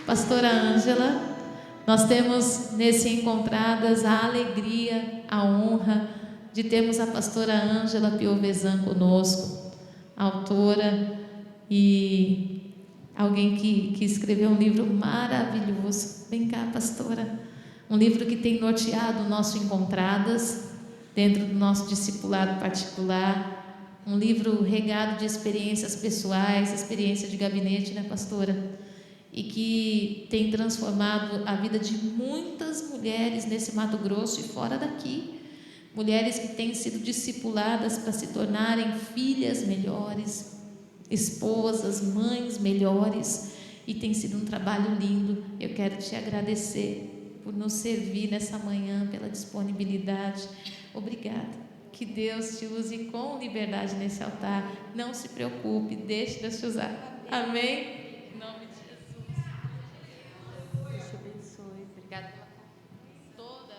pastora Ângela. Nós temos nesse Encontradas a alegria, a honra de termos a pastora Ângela Piovesan conosco, autora e alguém que escreveu um livro maravilhoso. Vem cá, pastora. Um livro que tem norteado o nosso Encontradas, dentro do nosso discipulado particular. Um livro regado de experiências pessoais, experiência de gabinete, né, pastora? E que tem transformado a vida de muitas mulheres nesse Mato Grosso e fora daqui. Mulheres que têm sido discipuladas para se tornarem filhas melhores, esposas, mães melhores, e tem sido um trabalho lindo. Eu quero te agradecer por nos servir nessa manhã, pela disponibilidade. Obrigada. Que Deus te use com liberdade nesse altar. Não se preocupe, deixe Deus te usar. Amém? Em nome de Jesus. Deus te abençoe. Obrigada pela toda.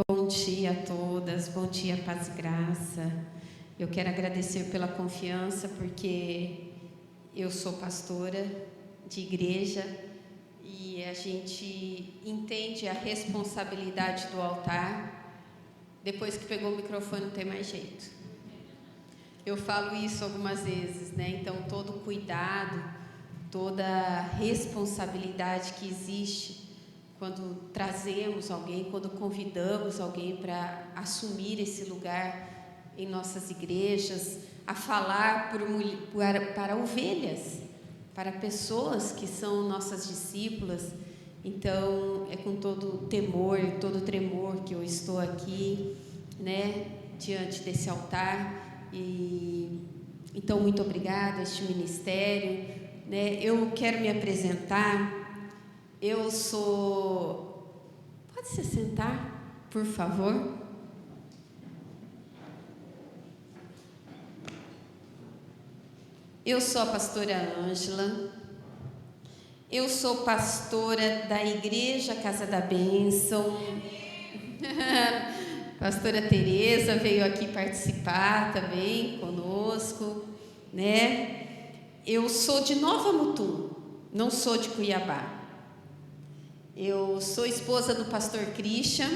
Bom dia a todas, bom dia, paz e graça. Eu quero agradecer pela confiança, porque eu sou pastora de igreja e a gente entende a responsabilidade do altar. Depois que pegou o microfone não tem mais jeito. Eu falo isso algumas vezes, né? Então, todo cuidado, toda responsabilidade que existe quando trazemos alguém, quando convidamos alguém para assumir esse lugar em nossas igrejas, a falar para ovelhas, para pessoas que são nossas discípulas. Então, é com todo temor, todo tremor que eu estou aqui, né, diante desse altar. E então, muito obrigada a este ministério, né? Eu quero me apresentar. Eu sou... Pode se sentar, por favor? Eu sou a pastora Ângela. Eu sou pastora da Igreja Casa da Bênção. Pastora Tereza veio aqui participar também conosco, né? Eu sou de Nova Mutum, não sou de Cuiabá. Eu sou esposa do pastor Christian.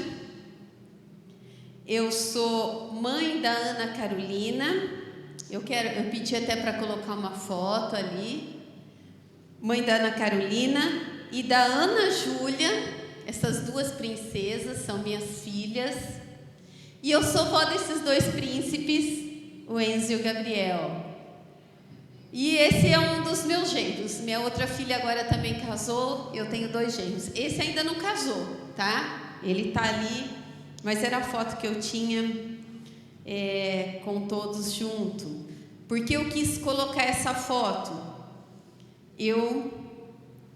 Eu sou mãe da Ana Carolina. Eu pedi até para colocar uma foto ali. Mãe da Ana Carolina e da Ana Júlia. Essas duas princesas são minhas filhas. E eu sou vó desses dois príncipes, o Enzo e o Gabriel. E esse é um dos meus genros. Minha outra filha agora também casou. Eu tenho 2 genros. Esse ainda não casou, tá? Ele está ali, mas era a foto que eu tinha com todos junto. Porque eu quis colocar essa foto. Eu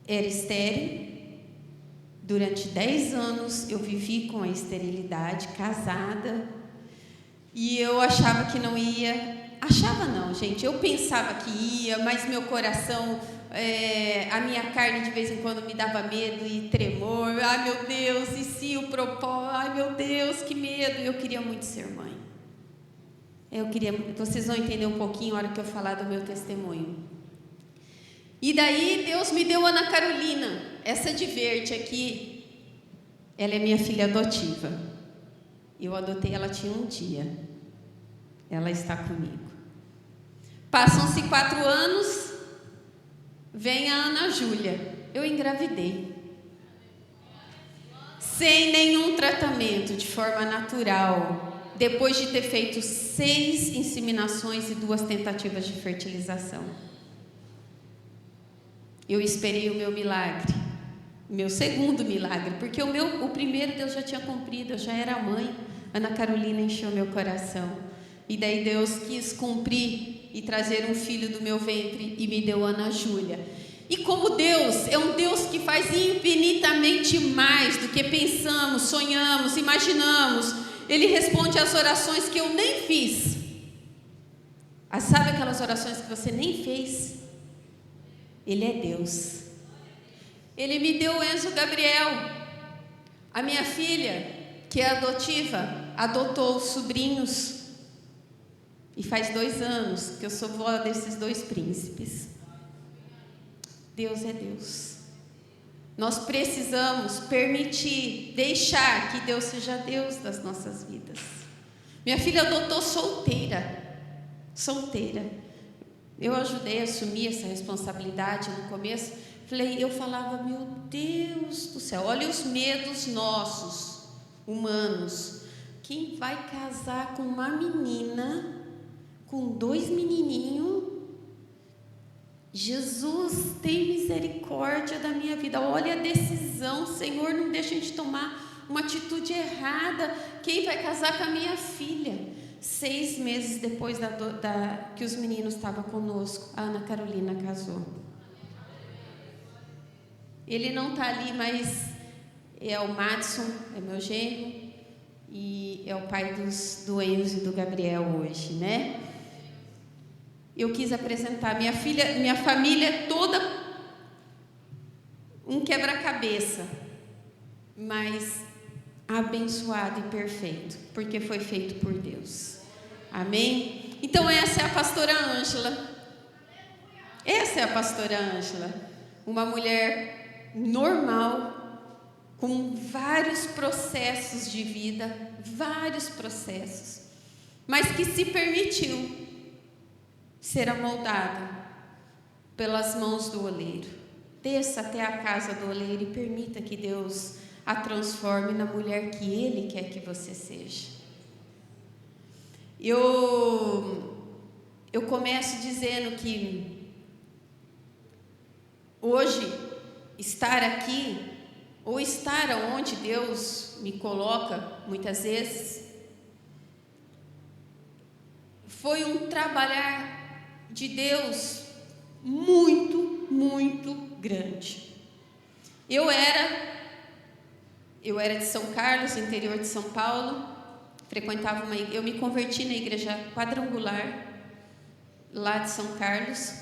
era estéril. Durante 10 anos eu vivi com a esterilidade, casada. E eu achava que não ia... Achava não, gente. Eu pensava que ia, mas meu coração, a minha carne de vez em quando me dava medo e tremor. Ai, meu Deus, e se o propósito? Ai, meu Deus, que medo. Eu queria muito ser mãe. Vocês vão entender um pouquinho na hora que eu falar do meu testemunho. E daí Deus me deu Ana Carolina. Essa de verde aqui, ela é minha filha adotiva. Eu adotei, ela tinha 1 dia. Ela está comigo. Passam-se 4 anos, vem a Ana Júlia. Eu engravidei. Sem nenhum tratamento, de forma natural. Depois de ter feito 6 inseminações e 2 tentativas de fertilização. Eu esperei o meu milagre. Meu segundo milagre. Porque o primeiro Deus já tinha cumprido, eu já era mãe. Ana Carolina encheu meu coração. E daí Deus quis cumprir e trazer um filho do meu ventre e me deu Ana Júlia. E como Deus é um Deus que faz infinitamente mais do que pensamos, sonhamos, imaginamos, Ele responde às orações que eu nem fiz. Sabe aquelas orações que você nem fez? Ele é Deus. Ele me deu o Enzo Gabriel. A minha filha, que é adotiva, adotou sobrinhos. E faz 2 anos que eu sou vó desses 2 príncipes. Deus é Deus. Nós precisamos permitir, deixar que Deus seja Deus das nossas vidas. Minha filha adotou solteira. Eu ajudei a assumir essa responsabilidade no começo. Eu falava, meu Deus do céu, olha os medos nossos, humanos. Quem vai casar com uma menina, com 2 menininhos? Jesus, tem misericórdia da minha vida. Olha a decisão, Senhor, não deixa a gente tomar uma atitude errada. Quem vai casar com a minha filha? 6 meses depois que os meninos estavam conosco, a Ana Carolina casou. Ele não está ali, mas é o Madison, é meu genro, e é o pai do Enzo e do Gabriel hoje, né? Eu quis apresentar minha família toda um quebra-cabeça, mas abençoado e perfeito, porque foi feito por Deus. Amém? Então essa é a pastora Ângela. Essa é a pastora Ângela, uma mulher normal, com vários processos de vida, mas que se permitiu ser amoldada pelas mãos do oleiro. Desça até a casa do oleiro e permita que Deus a transforme na mulher que Ele quer que você seja. Eu começo dizendo que hoje estar aqui, ou estar onde Deus me coloca, muitas vezes, foi um trabalhar de Deus muito, muito grande. Eu era de São Carlos, interior de São Paulo, eu me converti na igreja quadrangular, lá de São Carlos,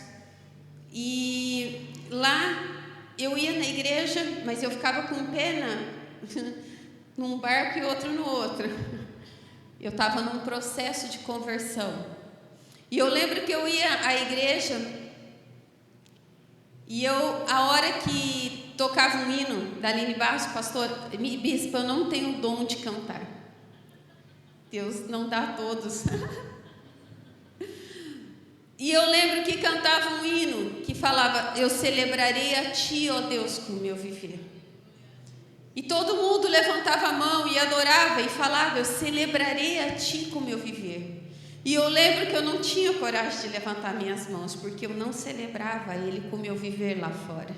e lá eu ia na igreja, mas eu ficava com um pé num barco e outro no outro. Eu estava num processo de conversão. E eu lembro que eu ia à igreja e a hora que tocava um hino da Aline Barros, pastor, bispo, eu não tenho o dom de cantar. Deus não dá a todos. E eu lembro que cantava um hino que falava, eu celebrarei a Ti, ó Deus, com o meu viver. E todo mundo levantava a mão e adorava e falava, eu celebrarei a Ti com o meu viver. E eu lembro que eu não tinha coragem de levantar minhas mãos, porque eu não celebrava Ele com o meu viver lá fora.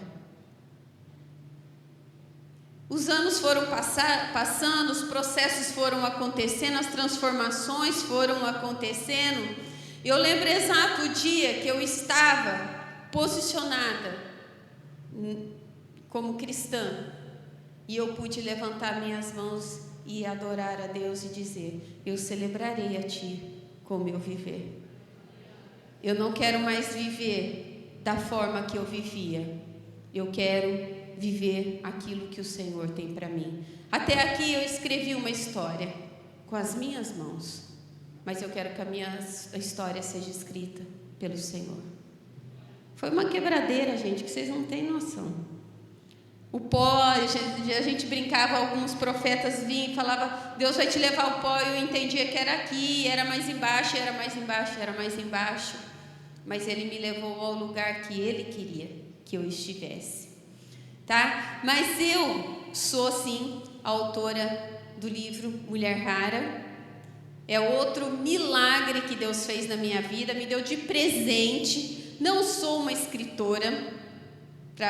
Os anos foram passando, os processos foram acontecendo, as transformações foram acontecendo. Eu lembro exato o dia que eu estava posicionada como cristã, e eu pude levantar minhas mãos e adorar a Deus e dizer, eu celebrarei a Ti com o meu viver. Eu não quero mais viver da forma que eu vivia. Eu quero viver aquilo que o Senhor tem para mim. Até aqui eu escrevi uma história com as minhas mãos, mas eu quero que a minha história seja escrita pelo Senhor. Foi uma quebradeira, gente, que vocês não têm noção. O pó, a gente brincava, alguns profetas vinham e falavam, Deus vai te levar ao pó, eu entendia que era aqui, era mais embaixo, era mais embaixo, era mais embaixo, mas Ele me levou ao lugar que Ele queria que eu estivesse, tá? Mas eu sou, sim, a autora do livro Mulher Rara, é outro milagre que Deus fez na minha vida, me deu de presente. Não sou uma escritora,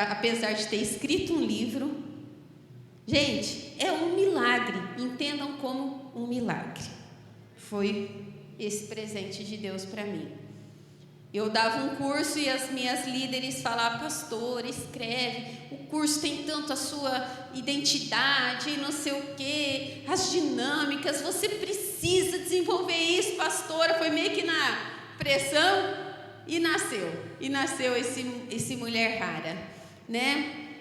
apesar de ter escrito um livro. Gente, é um milagre, entendam como um milagre. Foi esse presente de Deus para mim. Eu dava um curso e as minhas líderes falavam, pastor, escreve, o curso tem tanto a sua identidade, não sei o quê, as dinâmicas, você precisa desenvolver isso, pastora. Foi meio que na pressão e nasceu esse Mulher Rara, né?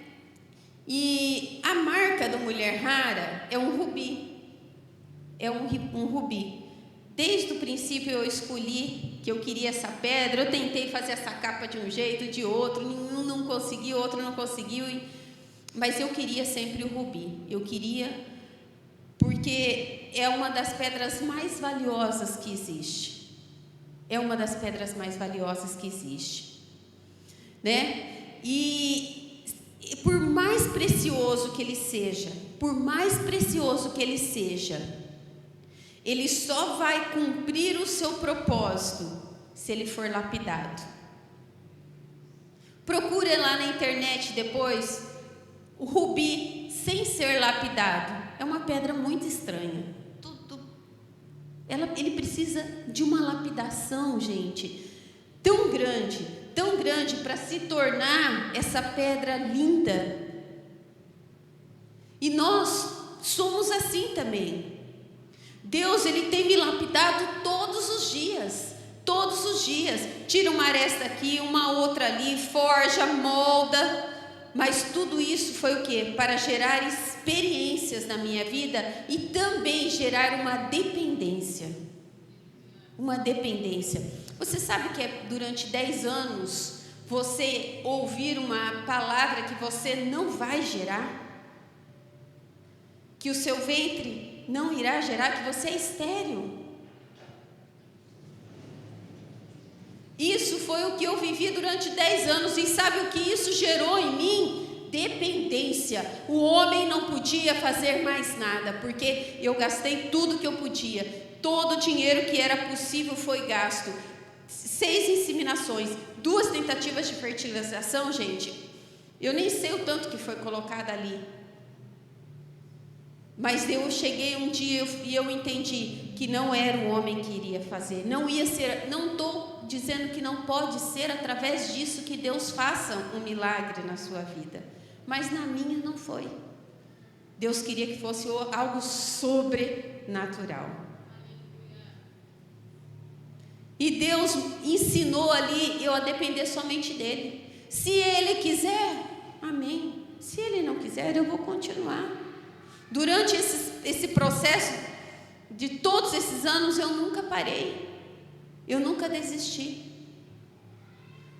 E a marca do Mulher Rara é um rubi, Desde o princípio eu escolhi que eu queria essa pedra, eu tentei fazer essa capa de um jeito, de outro, nenhum não conseguiu, outro não conseguiu, mas eu queria sempre o rubi. Eu queria, porque é uma das pedras mais valiosas que existe. É uma das pedras mais valiosas que existe, né? E por mais precioso que ele seja, ele só vai cumprir o seu propósito se ele for lapidado. Procure lá na internet depois o rubi sem ser lapidado. É uma pedra muito estranha. Ele precisa de uma lapidação, gente, tão grande para se tornar essa pedra linda. E nós somos assim também. Deus, Ele tem me lapidado todos os dias. Tira uma aresta aqui, uma outra ali, forja, molda. Mas tudo isso foi o quê? Para gerar experiências na minha vida e também gerar uma dependência. Você sabe que é durante 10 anos você ouvir uma palavra que você não vai gerar? Que o seu ventre não irá gerar, que você é estéril. Isso foi o que eu vivi durante 10 anos. E sabe o que isso gerou em mim? Dependência. O homem não podia fazer mais nada, porque eu gastei tudo que eu podia. Todo o dinheiro que era possível foi gasto. 6 inseminações, 2 tentativas de fertilização, gente. Eu nem sei o tanto que foi colocado ali. Mas eu cheguei um dia e eu entendi que não era o homem que iria fazer. Não ia ser, não estou dizendo que não pode ser através disso que Deus faça um milagre na sua vida. Mas na minha não foi. Deus queria que fosse algo sobrenatural. E Deus ensinou ali eu a depender somente dEle. Se Ele quiser, amém. Se Ele não quiser, eu vou continuar. Durante esse processo de todos esses anos, eu nunca parei. Eu nunca desisti.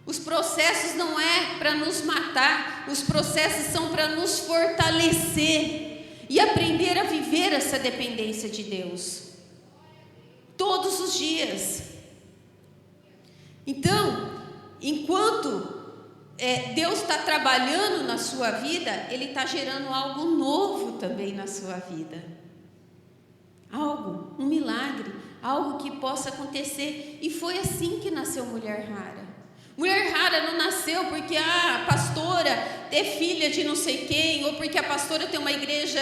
Os processos não é para nos matar. Os processos são para nos fortalecer e aprender a viver essa dependência de Deus. Todos os dias. Então, enquanto Deus está trabalhando na sua vida, Ele está gerando algo novo também na sua vida. Um milagre, algo que possa acontecer. E foi assim que nasceu Mulher Rara. Mulher Rara não nasceu porque a pastora é filha de não sei quem, ou porque a pastora tem uma igreja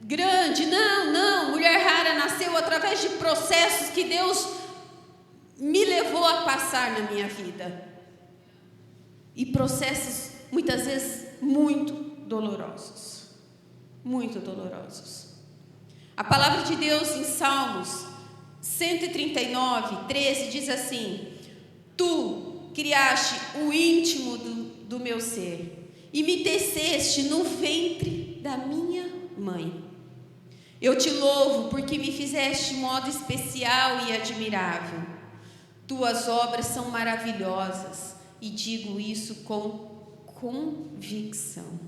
grande. Não. Mulher Rara nasceu através de processos que Deus me levou a passar na minha vida. E processos, muitas vezes, muito dolorosos. Muito dolorosos. A palavra de Deus em Salmos 139, 13 diz assim: Tu criaste o íntimo do meu ser e me teceste no ventre da minha mãe. Eu te louvo porque me fizeste de modo especial e admirável. Tuas obras são maravilhosas e digo isso com convicção.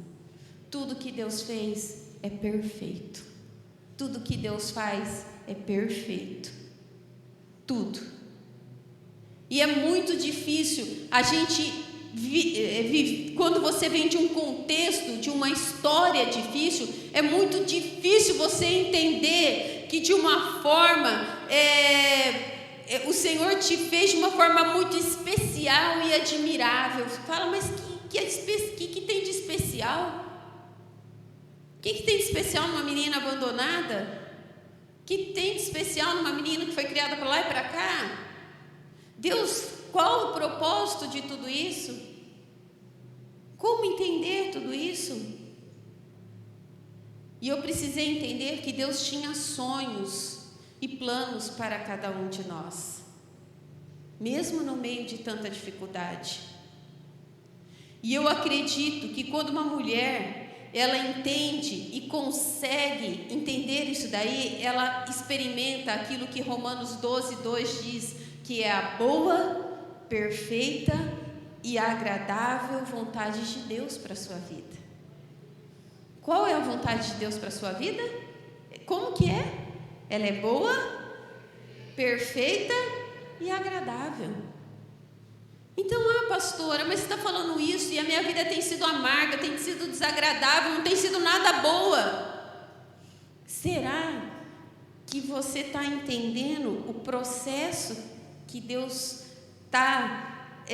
Tudo que Deus fez é perfeito. Tudo que Deus faz é perfeito. Tudo. E é muito difícil a gente quando você vem de um contexto, de uma história difícil, é muito difícil você entender que de uma forma o Senhor te fez de uma forma muito especial e admirável. Fala, mas o que tem de especial? O que tem de especial numa menina abandonada? O que tem de especial numa menina que foi criada para lá e para cá? Deus, qual o propósito de tudo isso? Como entender tudo isso? E eu precisei entender que Deus tinha sonhos e planos para cada um de nós, mesmo no meio de tanta dificuldade. E eu acredito que quando uma mulher ela entende e consegue entender isso daí, ela experimenta aquilo que Romanos 12:2 diz, que é a boa, perfeita e agradável vontade de Deus para a sua vida. Qual é a vontade de Deus para a sua vida? Como que é? Ela é boa, perfeita e agradável. Então, pastora, mas você está falando isso e a minha vida tem sido amarga, tem sido desagradável, não tem sido nada boa. Será que você está entendendo o processo que Deus está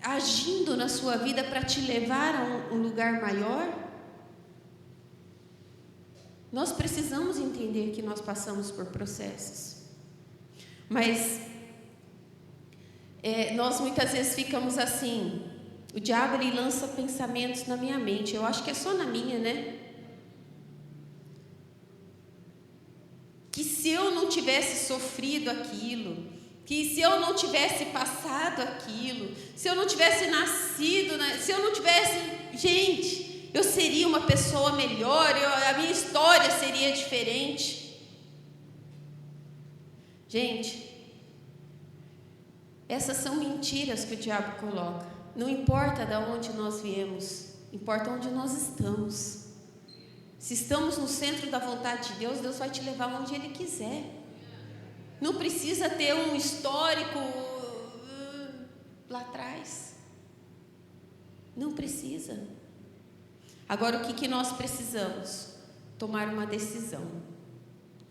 agindo na sua vida para te levar a um lugar maior? Nós precisamos entender que nós passamos por processos, mas nós muitas vezes ficamos assim, o diabo ele lança pensamentos na minha mente, eu acho que é só na minha, né? Que se eu não tivesse sofrido aquilo, que se eu não tivesse passado aquilo, se eu não tivesse nascido, se eu não tivesse, gente, eu seria uma pessoa melhor, a minha história seria diferente. Gente, essas são mentiras que o diabo coloca. Não importa de onde nós viemos, importa onde nós estamos. Se estamos no centro da vontade de Deus, Deus vai te levar onde Ele quiser. Não precisa ter um histórico lá atrás. Não precisa. Agora, o que nós precisamos? Tomar uma decisão.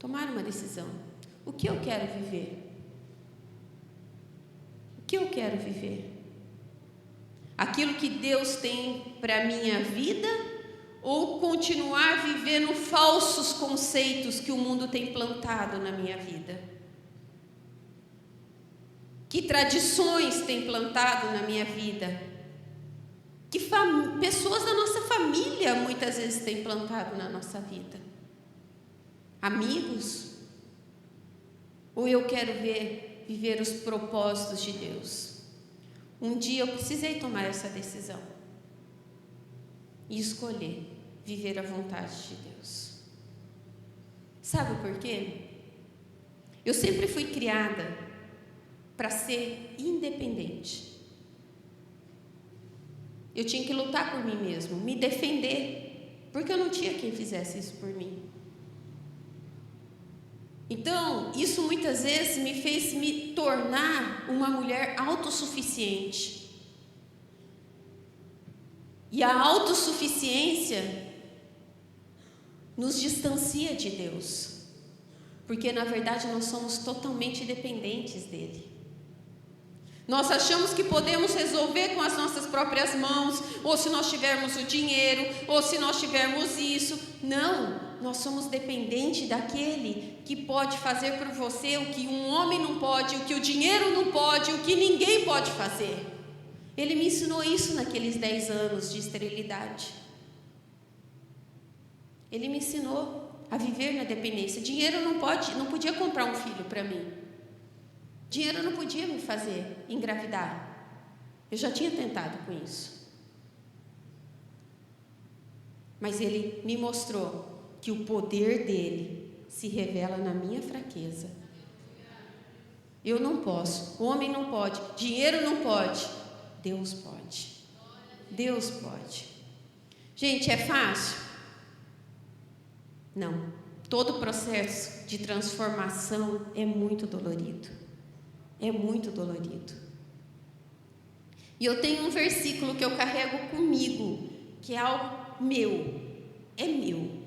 Tomar uma decisão. O que eu quero viver? O que eu quero viver? Aquilo que Deus tem para a minha vida, ou continuar vivendo falsos conceitos que o mundo tem plantado na minha vida? Que tradições tem plantado na minha vida? Que pessoas da nossa família muitas vezes têm plantado na nossa vida? Amigos? Ou eu quero viver os propósitos de Deus? Um dia eu precisei tomar essa decisão e escolher viver a vontade de Deus. Sabe por quê? Eu sempre fui criada para ser independente. Eu tinha que lutar por mim mesmo, me defender, porque eu não tinha quem fizesse isso por mim. Então, isso muitas vezes me fez me tornar uma mulher autossuficiente. E a autossuficiência nos distancia de Deus, porque na verdade nós somos totalmente dependentes dEle. Nós achamos que podemos resolver com as nossas próprias mãos, ou se nós tivermos o dinheiro, ou se nós tivermos isso. Não, nós somos dependentes daquele que pode fazer por você o que um homem não pode, o que o dinheiro não pode, o que ninguém pode fazer. Ele me ensinou isso naqueles 10 anos de esterilidade. Ele me ensinou a viver na dependência. Dinheiro não podia comprar um filho para mim. Dinheiro não podia me fazer engravidar. Eu já tinha tentado com isso. Mas Ele me mostrou que o poder dEle se revela na minha fraqueza. Eu não posso, o homem não pode, dinheiro não pode, Deus pode. Deus pode. Gente, é fácil? Não. Todo processo de transformação é muito dolorido. É muito dolorido. E eu tenho um versículo que eu carrego comigo, que é algo meu. É meu.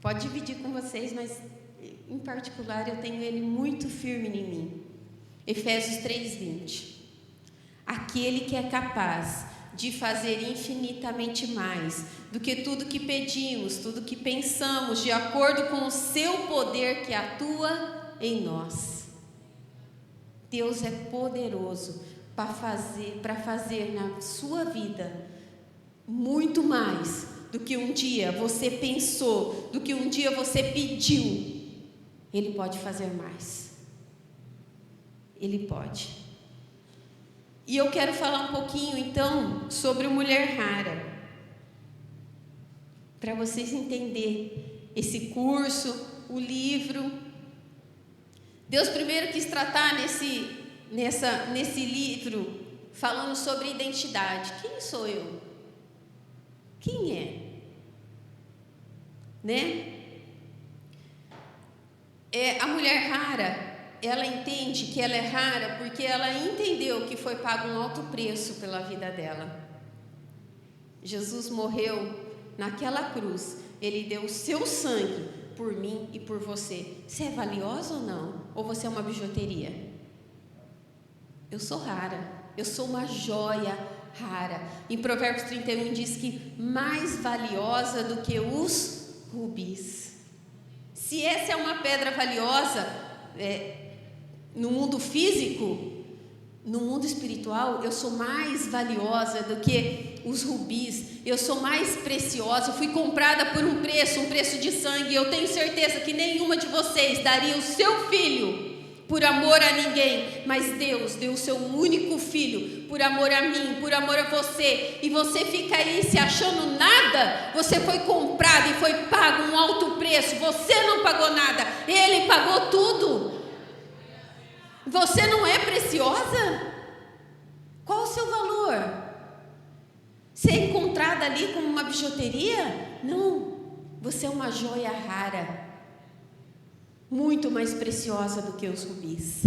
Pode dividir com vocês, mas em particular eu tenho ele muito firme em mim. Efésios 3:20. Aquele que é capaz de fazer infinitamente mais do que tudo que pedimos, tudo que pensamos, de acordo com o seu poder que atua em nós. Deus é poderoso para fazer na sua vida muito mais do que um dia você pensou, do que um dia você pediu. Ele pode fazer mais. Ele pode. E eu quero falar um pouquinho então sobre Mulher Rara. para vocês entenderem esse curso, o livro. Deus primeiro quis tratar nesse livro, falando sobre identidade. Quem sou eu? Quem é? Né? A mulher rara, ela entende que ela é rara porque ela entendeu que foi pago um alto preço pela vida dela. Jesus morreu naquela cruz, Ele deu o seu sangue por mim e por você. Você é valiosa ou não? Ou você é uma bijuteria? Eu sou rara, eu sou uma joia rara. Em Provérbios 31 diz que mais valiosa do que os rubis. Se essa é uma pedra valiosa no mundo físico, no mundo espiritual, eu sou mais valiosa do que os rubis. Eu sou mais preciosa. Eu fui comprada por um preço de sangue. Eu tenho certeza que nenhuma de vocês daria o seu filho por amor a ninguém, mas Deus deu o seu único filho por amor a mim, por amor a você, e você fica aí se achando nada. Você foi comprado e foi pago um alto preço. Você não pagou nada, Ele pagou tudo. Você não é preciosa? Qual o seu valor? Ser encontrada ali como uma bijuteria? Não, você é uma joia rara, muito mais preciosa do que os rubis.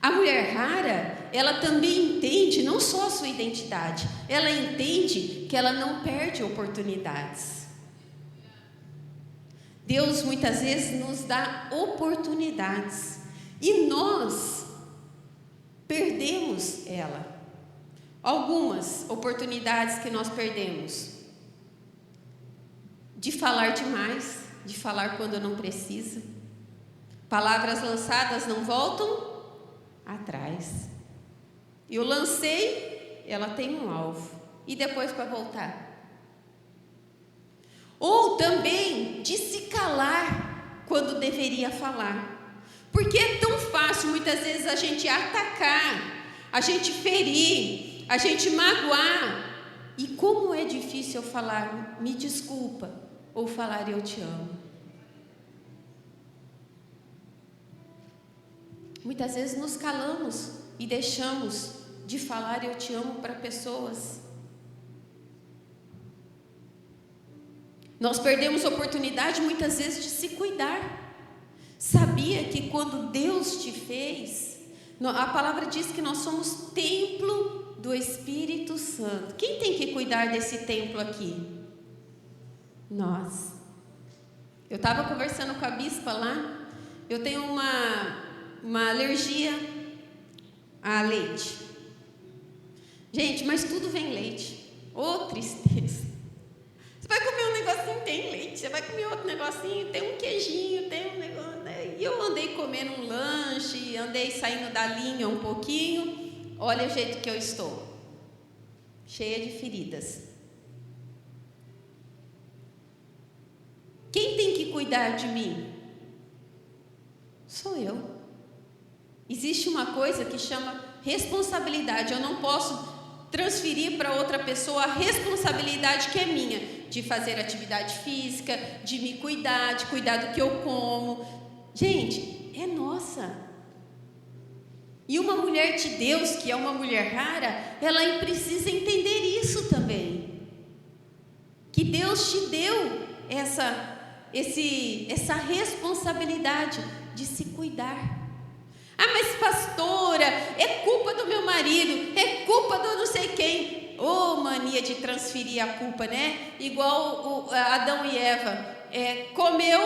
A mulher rara, ela também entende não só a sua identidade, ela entende que ela não perde oportunidades. Deus muitas vezes nos dá oportunidades e nós perdemos ela. Algumas oportunidades que nós perdemos: de falar demais, de falar quando não precisa. Palavras lançadas não voltam atrás. Eu lancei, ela tem um alvo, e depois para voltar. Ou também de se calar quando deveria falar. Porque é tão fácil muitas vezes a gente atacar, a gente ferir, a gente magoar. E como é difícil eu falar me desculpa ou falar eu te amo. Muitas vezes nos calamos e deixamos de falar eu te amo para pessoas. Nós perdemos a oportunidade muitas vezes de se cuidar. Sabia que quando Deus te fez, a palavra diz que nós somos templo do Espírito Santo. Quem tem que cuidar desse templo aqui? Nós. Eu estava conversando com a bispa lá. Eu tenho uma alergia a leite. Gente, mas tudo vem leite. Ô, tristeza. Você vai comer um negocinho, tem leite. Você vai comer outro negocinho, tem um queijinho, tem um negócio. E eu andei comendo um lanche, andei saindo da linha um pouquinho. Olha o jeito que eu estou. Cheia de feridas. Quem tem que cuidar de mim? Sou eu. Existe uma coisa que chama responsabilidade. Eu não posso transferir para outra pessoa a responsabilidade que é minha, de fazer atividade física, de me cuidar, de cuidar do que eu como. Gente, é nossa. E uma mulher de Deus, que é uma mulher rara, ela precisa entender isso também. Que Deus te deu essa responsabilidade de se cuidar. Ah, mas pastora, é culpa do meu marido, é culpa do não sei quem. Mania de transferir a culpa, né? Igual Adão e Eva. Comeu,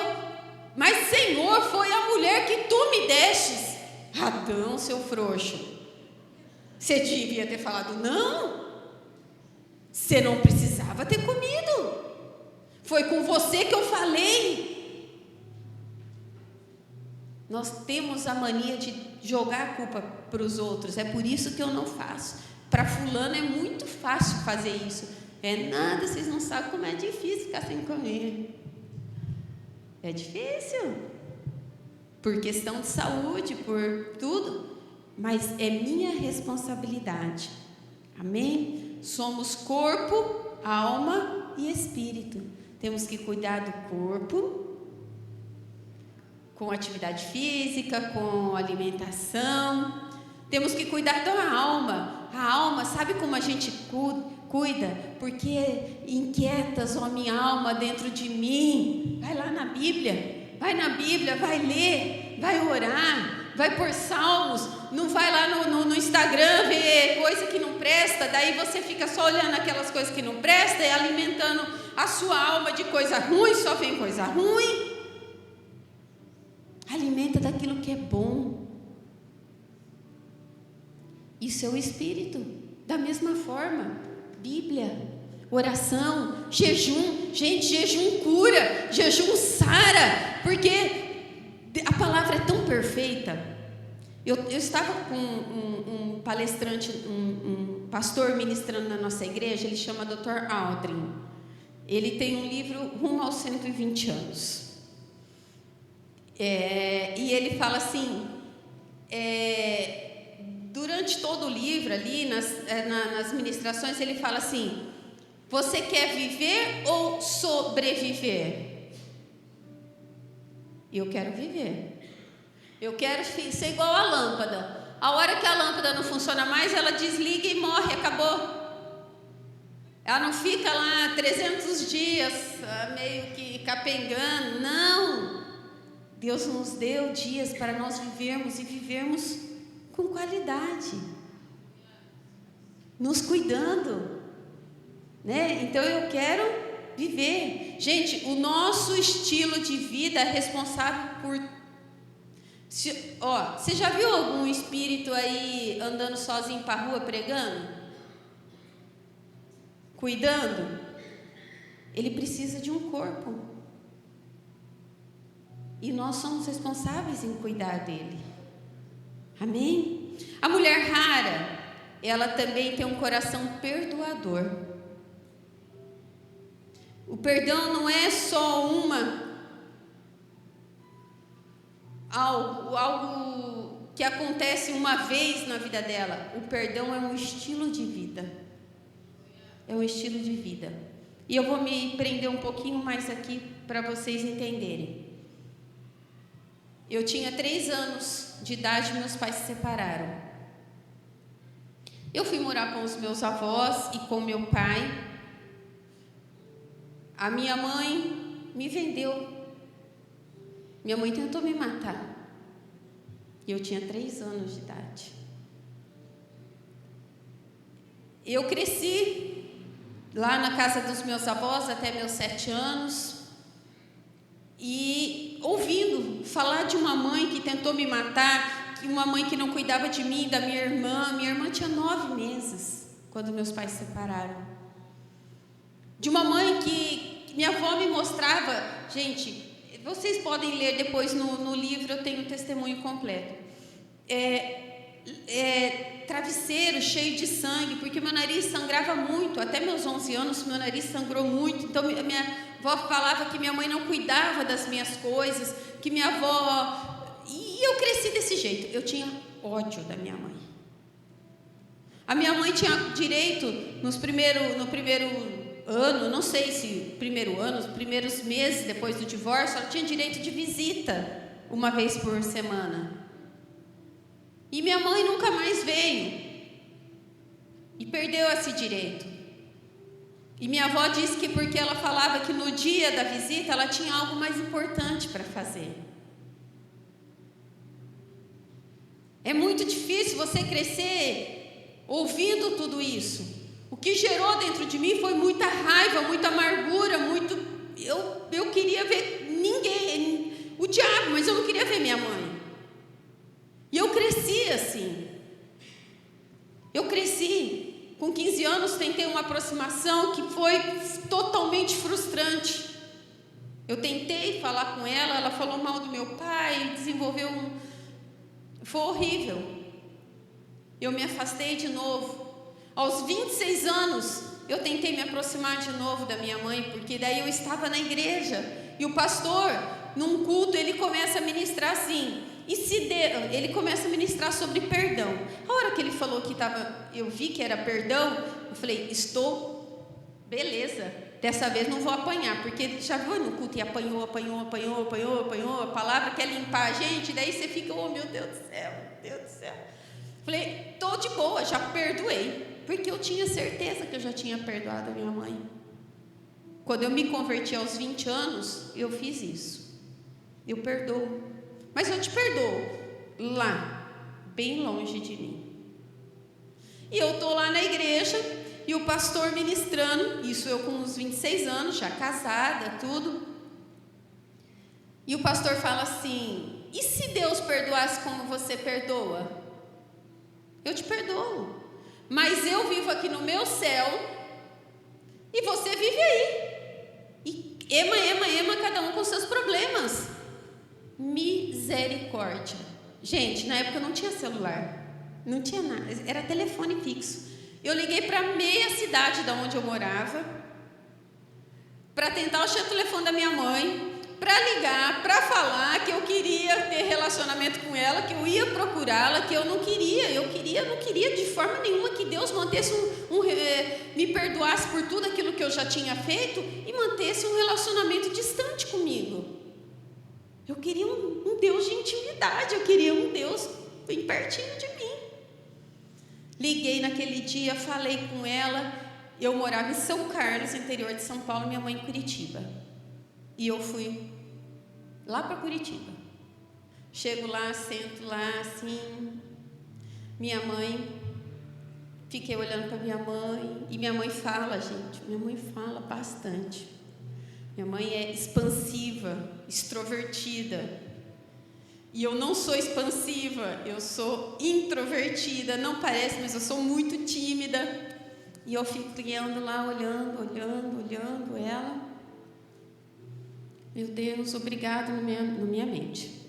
mas Senhor, foi a mulher que tu me destes. Adão, seu frouxo, você devia ter falado não. Você não precisava ter comido. Foi com você que eu falei. Nós temos a mania de jogar a culpa para os outros. É por isso que eu não faço. Para fulano é muito fácil fazer isso. É nada, vocês não sabem como é difícil ficar sem comer. É difícil. Por questão de saúde, por tudo. Mas é minha responsabilidade. Amém? Somos corpo, alma e espírito. Temos que cuidar do corpo, com atividade física, com alimentação. Temos que cuidar da alma. A alma, sabe como a gente cuida? Porque inquietas, ó minha alma, dentro de mim. Vai lá na Bíblia, vai ler, vai orar, vai por salmos. Não vai lá no Instagram ver coisa que não presta, daí você fica só olhando aquelas coisas que não prestam e alimentando a sua alma de coisa ruim, só vem coisa ruim. Alimenta daquilo que é bom. Isso é o espírito. Da mesma forma, Bíblia, oração, jejum. Gente, jejum cura, jejum sara, porque a palavra é tão perfeita. Eu estava com um palestrante, um pastor ministrando na nossa igreja, ele chama Dr. Aldrin. Ele tem um livro rumo aos 120 anos. E ele fala assim, durante todo o livro ali, nas ministrações, ele fala assim: você quer viver ou sobreviver? Eu quero viver. Eu quero ser igual a lâmpada. A hora que a lâmpada não funciona mais, ela desliga e morre, acabou. Ela não fica lá 300 dias, meio que capengando. Não. Deus nos deu dias para nós vivermos e vivermos com qualidade. Nos cuidando. Né? Então eu quero viver. Gente, o nosso estilo de vida é responsável por... Você já viu algum espírito aí andando sozinho para a rua pregando? Cuidando? Ele precisa de um corpo. E nós somos responsáveis em cuidar dele. Amém? A mulher rara, ela também tem um coração perdoador. O perdão não é só algo que acontece uma vez na vida dela. O perdão é um estilo de vida. É um estilo de vida. E eu vou me prender um pouquinho mais aqui para vocês entenderem. Eu tinha 3 anos de idade, meus pais se separaram. Eu fui morar com os meus avós e com meu pai. A minha mãe me vendeu. Minha mãe tentou me matar. E eu tinha 3 anos de idade. Eu cresci lá na casa dos meus avós até meus 7 anos. E ouvindo falar de uma mãe que tentou me matar, uma mãe que não cuidava de mim, da minha irmã. Minha irmã tinha 9 meses quando meus pais se separaram. De uma mãe que minha avó me mostrava. Gente, vocês podem ler depois no livro, eu tenho um testemunho completo. Travesseiro cheio de sangue, porque meu nariz sangrava muito. Até meus 11 anos, meu nariz sangrou muito. Então, minha avó falava que minha mãe não cuidava das minhas coisas, que minha avó... E eu cresci desse jeito. Eu tinha ódio da minha mãe. A minha mãe tinha direito, no primeiro ano, não sei se primeiro ano, os primeiros meses depois do divórcio, ela tinha direito de visita uma vez por semana. E minha mãe nunca mais veio. E perdeu esse direito. E minha avó disse que porque ela falava que no dia da visita ela tinha algo mais importante para fazer. É muito difícil você crescer ouvindo tudo isso. O que gerou dentro de mim foi muita raiva, muita amargura, eu queria ver ninguém, o diabo, mas eu não queria ver minha mãe. E eu cresci assim. Eu cresci. Com 15 anos tentei uma aproximação que foi totalmente frustrante. Eu tentei falar com ela, ela falou mal do meu pai, desenvolveu Foi horrível. Eu me afastei de novo. Aos 26 anos, eu tentei me aproximar de novo da minha mãe, porque daí eu estava na igreja, e o pastor, num culto, ele começa a ministrar assim, ele começa a ministrar sobre perdão. A hora que ele falou que eu vi que era perdão, eu falei, beleza, dessa vez não vou apanhar, porque já viu no culto e apanhou, a palavra quer limpar a gente, daí você fica, oh meu Deus do céu, meu Deus do céu. Falei, tô de boa, já perdoei, porque eu tinha certeza que eu já tinha perdoado a minha mãe. Quando eu me converti aos 20 anos, eu fiz isso. Eu perdoo, mas eu te perdoo lá, bem longe de mim. E eu estou lá na igreja, e o pastor ministrando, isso eu com uns 26 anos, já casada, tudo. E o pastor fala assim, e se Deus perdoasse como você perdoa? Eu te perdoo, mas eu vivo aqui no meu céu, e você vive aí. E ema, cada um com seus problemas. Misericórdia. Gente, na época não tinha celular. Não tinha nada, era telefone fixo. Eu liguei para meia cidade da onde eu morava, para tentar achar o telefone da minha mãe, para ligar, para falar que eu queria ter relacionamento com ela, que eu ia procurá-la, que eu não queria de forma nenhuma que Deus mantesse me perdoasse por tudo aquilo que eu já tinha feito e mantesse um relacionamento distante comigo. Eu queria um Deus de intimidade, eu queria um Deus bem pertinho de mim. Liguei naquele dia, falei com ela. Eu morava em São Carlos, interior de São Paulo, minha mãe em Curitiba. E eu fui lá para Curitiba. Chego lá, sento lá, assim. Minha mãe, fiquei olhando para minha mãe. E minha mãe fala, gente, minha mãe fala bastante. Minha mãe é expansiva, extrovertida. E eu não sou expansiva, eu sou introvertida, não parece, mas eu sou muito tímida. E eu fiquei lá, olhando ela. Meu Deus, obrigado na minha mente.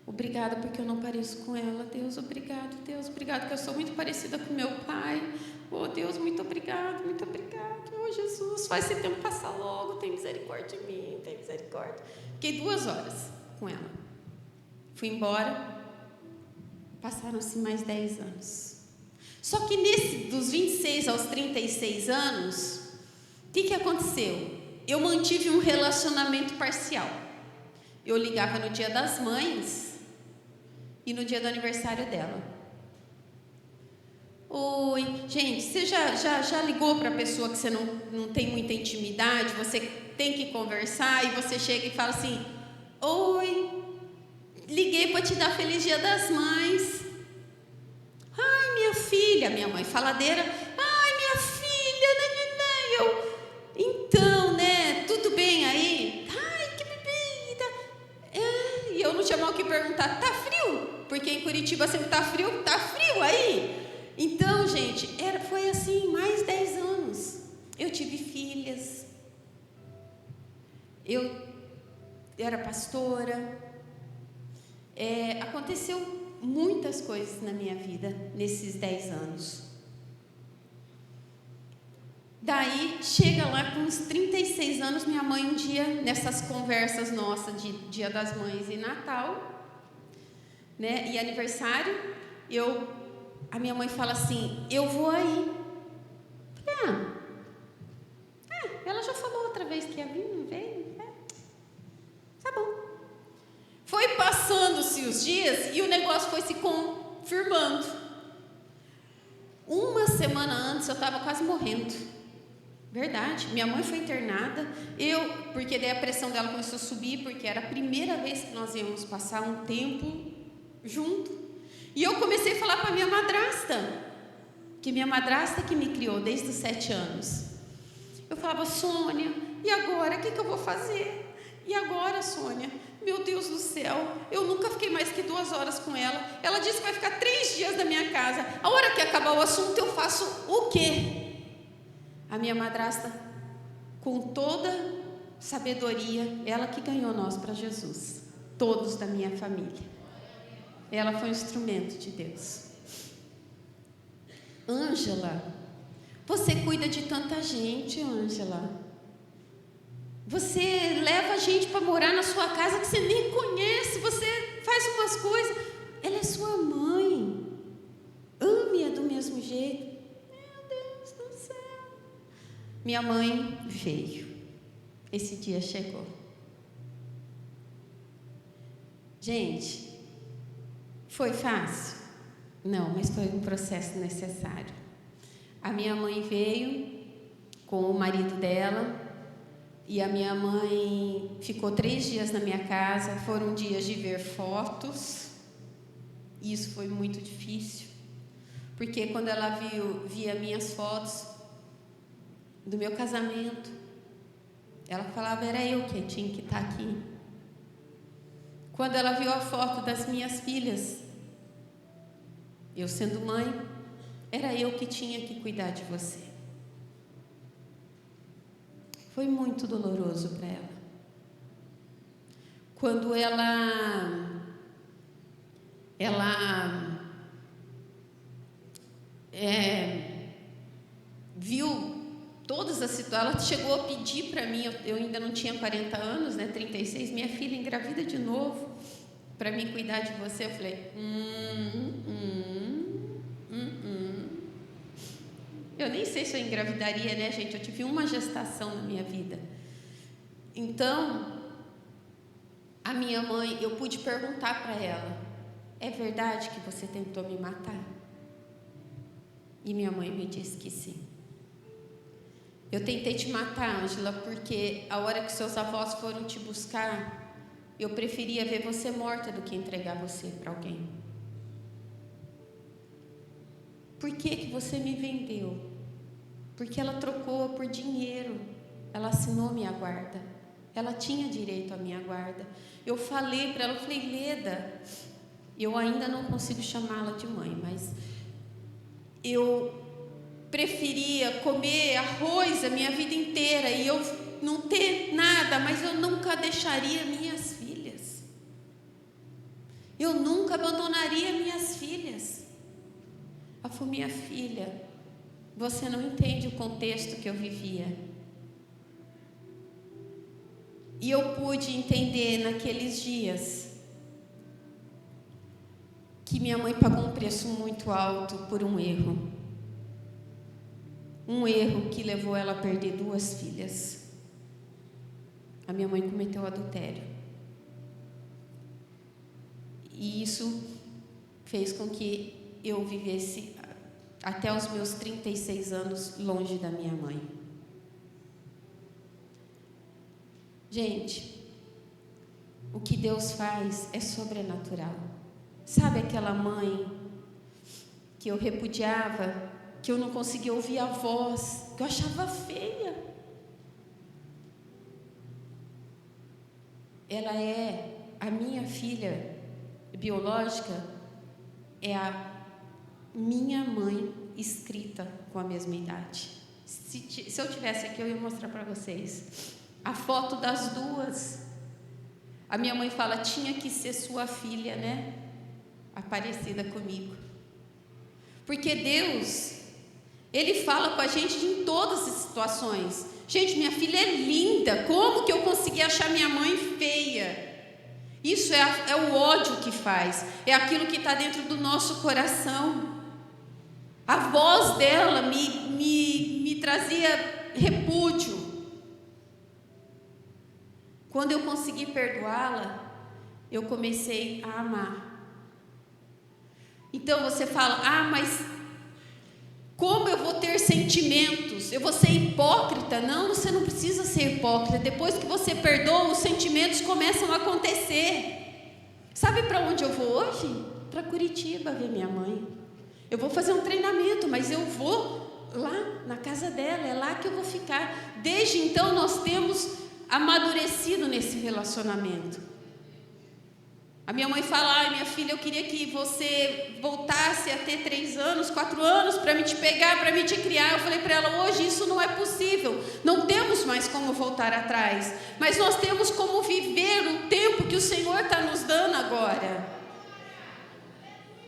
Obrigada porque eu não pareço com ela. Deus, obrigado, que eu sou muito parecida com meu pai. Oh, Deus, muito obrigado. Oh, Jesus, faz esse tempo passar logo, tem misericórdia de mim, tem misericórdia. Fiquei 2 horas com ela. Fui embora, passaram-se mais 10 anos. Só que dos 26 aos 36 anos, o que aconteceu? Eu mantive um relacionamento parcial. Eu ligava no dia das mães e no dia do aniversário dela. Oi, gente, você já ligou para a pessoa que você não tem muita intimidade, você tem que conversar e você chega e fala assim, oi, liguei para te dar feliz dia das mães. Ai, minha filha, minha mãe faladeira. Ai, minha filha, então, né, tudo bem aí? Ai, que bebida. E eu não tinha mal que perguntar, tá frio? Porque em Curitiba sempre tá frio aí? Então, gente, foi assim, mais 10 anos. Eu tive filhas. Eu era pastora. Aconteceu muitas coisas na minha vida nesses 10 anos. Daí, chega lá com uns 36 anos, minha mãe um dia, nessas conversas nossas de Dia das Mães e Natal, né, e aniversário, a minha mãe fala assim, eu vou aí. Ela já falou outra vez que ia vir, não veio? Tá bom. Foi passando-se os dias e o negócio foi se confirmando. 1 semana antes eu estava quase morrendo. Verdade, minha mãe foi internada, porque daí a pressão dela começou a subir, porque era a primeira vez que nós íamos passar um tempo junto. E eu comecei a falar com a minha madrasta, que minha madrasta que me criou desde os 7 anos. Eu falava, Sônia, e agora? O que eu vou fazer? E agora, Sônia? Meu Deus do céu, eu nunca fiquei mais que 2 horas com ela. Ela disse que vai ficar 3 dias na minha casa. A hora que acabar o assunto, eu faço o quê? A minha madrasta, com toda sabedoria, ela que ganhou nós para Jesus. Todos da minha família. Ela foi um instrumento de Deus. Ângela, você cuida de tanta gente, Ângela. Você leva a gente para morar na sua casa que você nem conhece, você faz umas coisas. Ela é sua mãe. Ame-a do mesmo jeito. Meu Deus do céu. Minha mãe veio. esse dia chegou. Gente, foi fácil? Não, mas foi um processo necessário. A minha mãe veio com o marido dela e a minha mãe ficou 3 dias na minha casa. Foram dias de ver fotos. Isso foi muito difícil, porque quando ela via minhas fotos do meu casamento, ela falava, era eu que tinha que estar aqui. Quando ela viu a foto das minhas filhas, eu sendo mãe, era eu que tinha que cuidar de você. Foi muito doloroso para ela. Quando ela viu todas as situações, ela chegou a pedir para mim, eu ainda não tinha 40 anos, né, 36, minha filha engravida de novo, para me cuidar de você. Eu falei, Eu nem sei se eu engravidaria, né, gente? Eu tive uma gestação na minha vida. Então, a minha mãe, eu pude perguntar para ela, é verdade que você tentou me matar? E minha mãe me disse que sim. Eu tentei te matar, Ângela, porque a hora que seus avós foram te buscar, eu preferia ver você morta do que entregar você para alguém. Por que você me vendeu? Porque ela trocou por dinheiro. Ela assinou minha guarda. Ela tinha direito à minha guarda. Eu falei para ela, eu falei, Leda, eu ainda não consigo chamá-la de mãe, mas eu preferia comer arroz a minha vida inteira e eu não ter nada, mas eu nunca deixaria minhas filhas. Eu nunca abandonaria minhas filhas. Ela falou, minha filha, você não entende o contexto que eu vivia. E eu pude entender naqueles dias que minha mãe pagou um preço muito alto por um erro. Um erro que levou ela a perder 2 filhas. A minha mãe cometeu adultério. E isso fez com que eu vivesse até os meus 36 anos longe da minha mãe. Gente, o que Deus faz é sobrenatural. Sabe aquela mãe que eu repudiava, que eu não conseguia ouvir a voz, que eu achava feia? Ela é a minha filha biológica, é a minha mãe escrita com a mesma idade. Se eu tivesse aqui, eu ia mostrar para vocês a foto das duas. A minha mãe fala, tinha que ser sua filha, né? Parecida comigo. Porque Deus, Ele fala com a gente em todas as situações. Gente, minha filha é linda. Como que eu consegui achar minha mãe feia? Isso é o ódio que faz. É aquilo que está dentro do nosso coração. A voz dela me trazia repúdio. Quando eu consegui perdoá-la, eu comecei a amar. Então você fala, mas como eu vou ter sentimentos? Eu vou ser hipócrita? Não, você não precisa ser hipócrita. Depois que você perdoa, os sentimentos começam a acontecer. Sabe para onde eu vou hoje? Para Curitiba ver minha mãe. Eu vou fazer um treinamento, mas eu vou lá na casa dela, é lá que eu vou ficar. Desde então nós temos amadurecido nesse relacionamento. A minha mãe fala, minha filha, eu queria que você voltasse a ter 3 anos, 4 anos, para me te pegar, para me te criar. Eu falei para ela, hoje isso não é possível, não temos mais como voltar atrás, mas nós temos como viver o tempo que o Senhor está nos dando agora.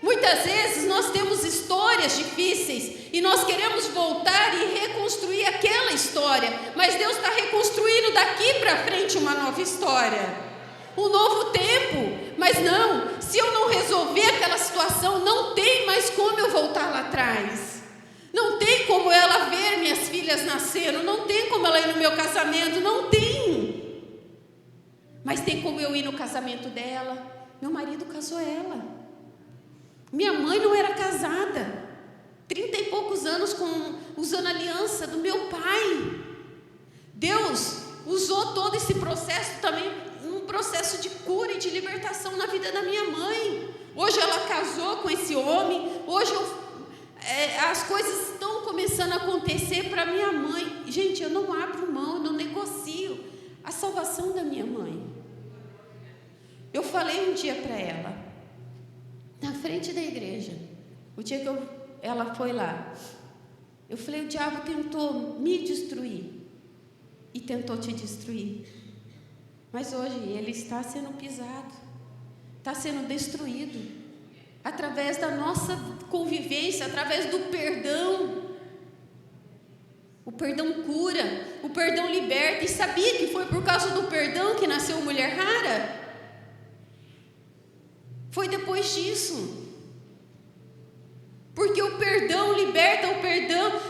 Muitas vezes nós temos histórias difíceis e nós queremos voltar e reconstruir aquela história, mas Deus está reconstruindo daqui para frente uma nova história, um novo tempo. Mas não, se eu não resolver aquela situação, não tem mais como eu voltar lá atrás. Não tem como ela ver minhas filhas nascendo, não tem como ela ir no meu casamento, não tem. Mas tem como eu ir no casamento dela? Meu marido casou ela. Minha mãe não era casada. 30 e poucos anos usando a aliança do meu pai. Deus usou todo esse processo também, um processo de cura e de libertação na vida da minha mãe. Hoje ela casou com esse homem. Hoje as coisas estão começando a acontecer para minha mãe. Gente, eu não abro mão, eu não negocio a salvação da minha mãe. Eu falei um dia para ela, na frente da igreja, o dia que ela foi lá, eu falei: o diabo tentou me destruir e tentou te destruir, mas hoje ele está sendo pisado, está sendo destruído através da nossa convivência, através do perdão. O perdão cura, o perdão liberta. E sabia que foi por causa do perdão que nasceu Mulher Rara? Foi depois disso. Porque o perdão liberta,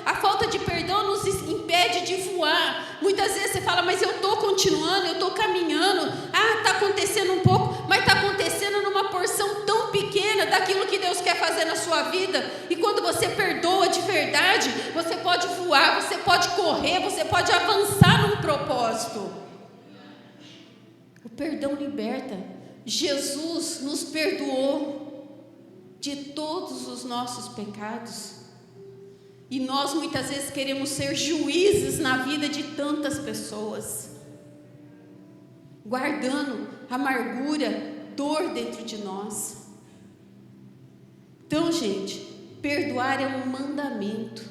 a falta de perdão nos impede de voar. Muitas vezes você fala: mas eu estou continuando, eu estou caminhando. Está acontecendo um pouco, mas está acontecendo numa porção tão pequena daquilo que Deus quer fazer na sua vida. E quando você perdoa de verdade, você pode voar, você pode correr, você pode avançar num propósito. O perdão liberta. Jesus nos perdoou de todos os nossos pecados. E nós muitas vezes queremos ser juízes na vida de tantas pessoas, guardando amargura, dor dentro de nós. Então, gente, perdoar é um mandamento.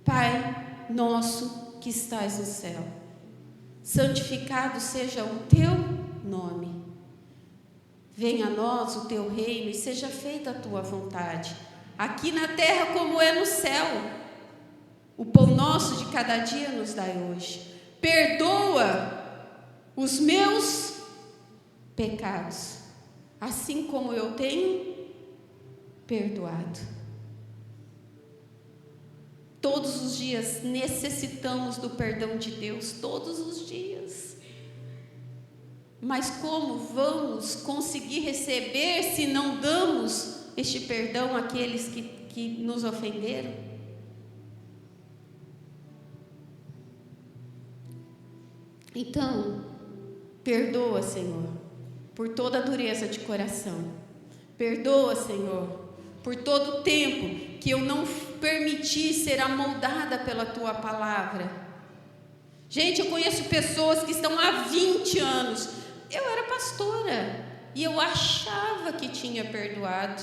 Pai nosso que estás no céu, santificado seja o teu nome. Venha a nós o teu reino e seja feita a tua vontade, aqui na terra como é no céu. O pão nosso de cada dia nos dai hoje. Perdoa os meus pecados, assim como eu tenho perdoado. Todos os dias necessitamos do perdão de Deus, todos os dias. Mas como vamos conseguir receber se não damos este perdão àqueles que nos ofenderam? Então, perdoa, Senhor, por toda a dureza de coração. Perdoa, Senhor, por todo o tempo que eu não permiti ser amoldada pela Tua palavra. Gente, eu conheço pessoas que estão há 20 anos. Eu era pastora e eu achava que tinha perdoado.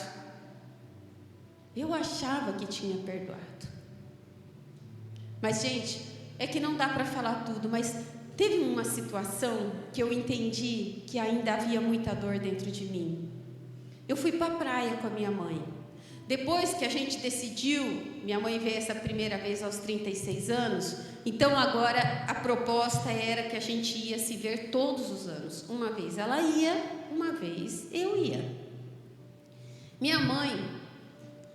Mas, gente, é que não dá para falar tudo, mas teve uma situação que eu entendi que ainda havia muita dor dentro de mim. Eu fui para a praia com a minha mãe. Depois que a gente decidiu, minha mãe veio essa primeira vez aos 36 anos, então agora a proposta era que a gente ia se ver todos os anos. Uma vez ela ia, uma vez eu ia. Minha mãe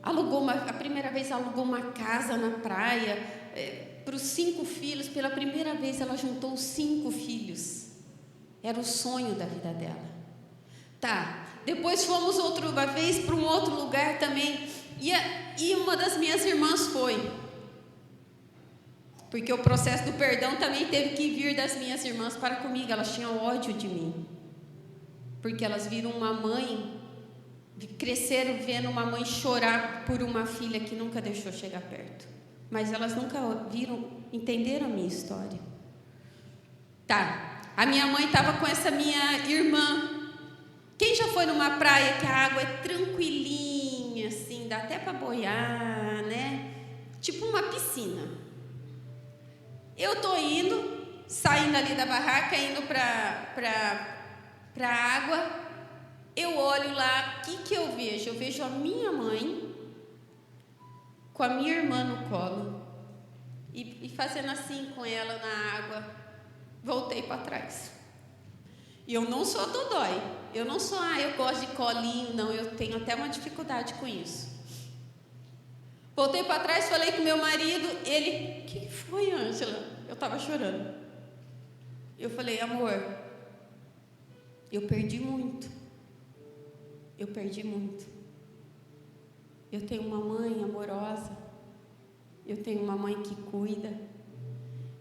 a primeira vez alugou uma casa na praia para os 5 filhos. Pela primeira vez ela juntou os 5 filhos. Era o sonho da vida dela. Depois fomos outra vez para um outro lugar também. E uma das minhas irmãs foi. Porque o processo do perdão também teve que vir das minhas irmãs para comigo. Elas tinham ódio de mim. Porque elas viram uma mãe, cresceram vendo uma mãe chorar por uma filha que nunca deixou chegar perto. Mas elas nunca entenderam a minha história. A minha mãe estava com essa minha irmã. Quem já foi numa praia que a água é tranquilinha, assim, dá até para boiar, né? Tipo uma piscina. Eu estou saindo ali da barraca, indo para a água. Eu olho lá, o que eu vejo? Eu vejo a minha mãe com a minha irmã no colo e fazendo assim com ela na água. Voltei para trás. E eu não sou dodói. Eu não sou, eu gosto de colinho, não. Eu tenho até uma dificuldade com isso. Voltei para trás, falei com meu marido. Ele, o que foi, Ângela? Eu estava chorando. Eu falei: amor, Eu perdi muito. Eu tenho uma mãe amorosa. Eu tenho uma mãe que cuida.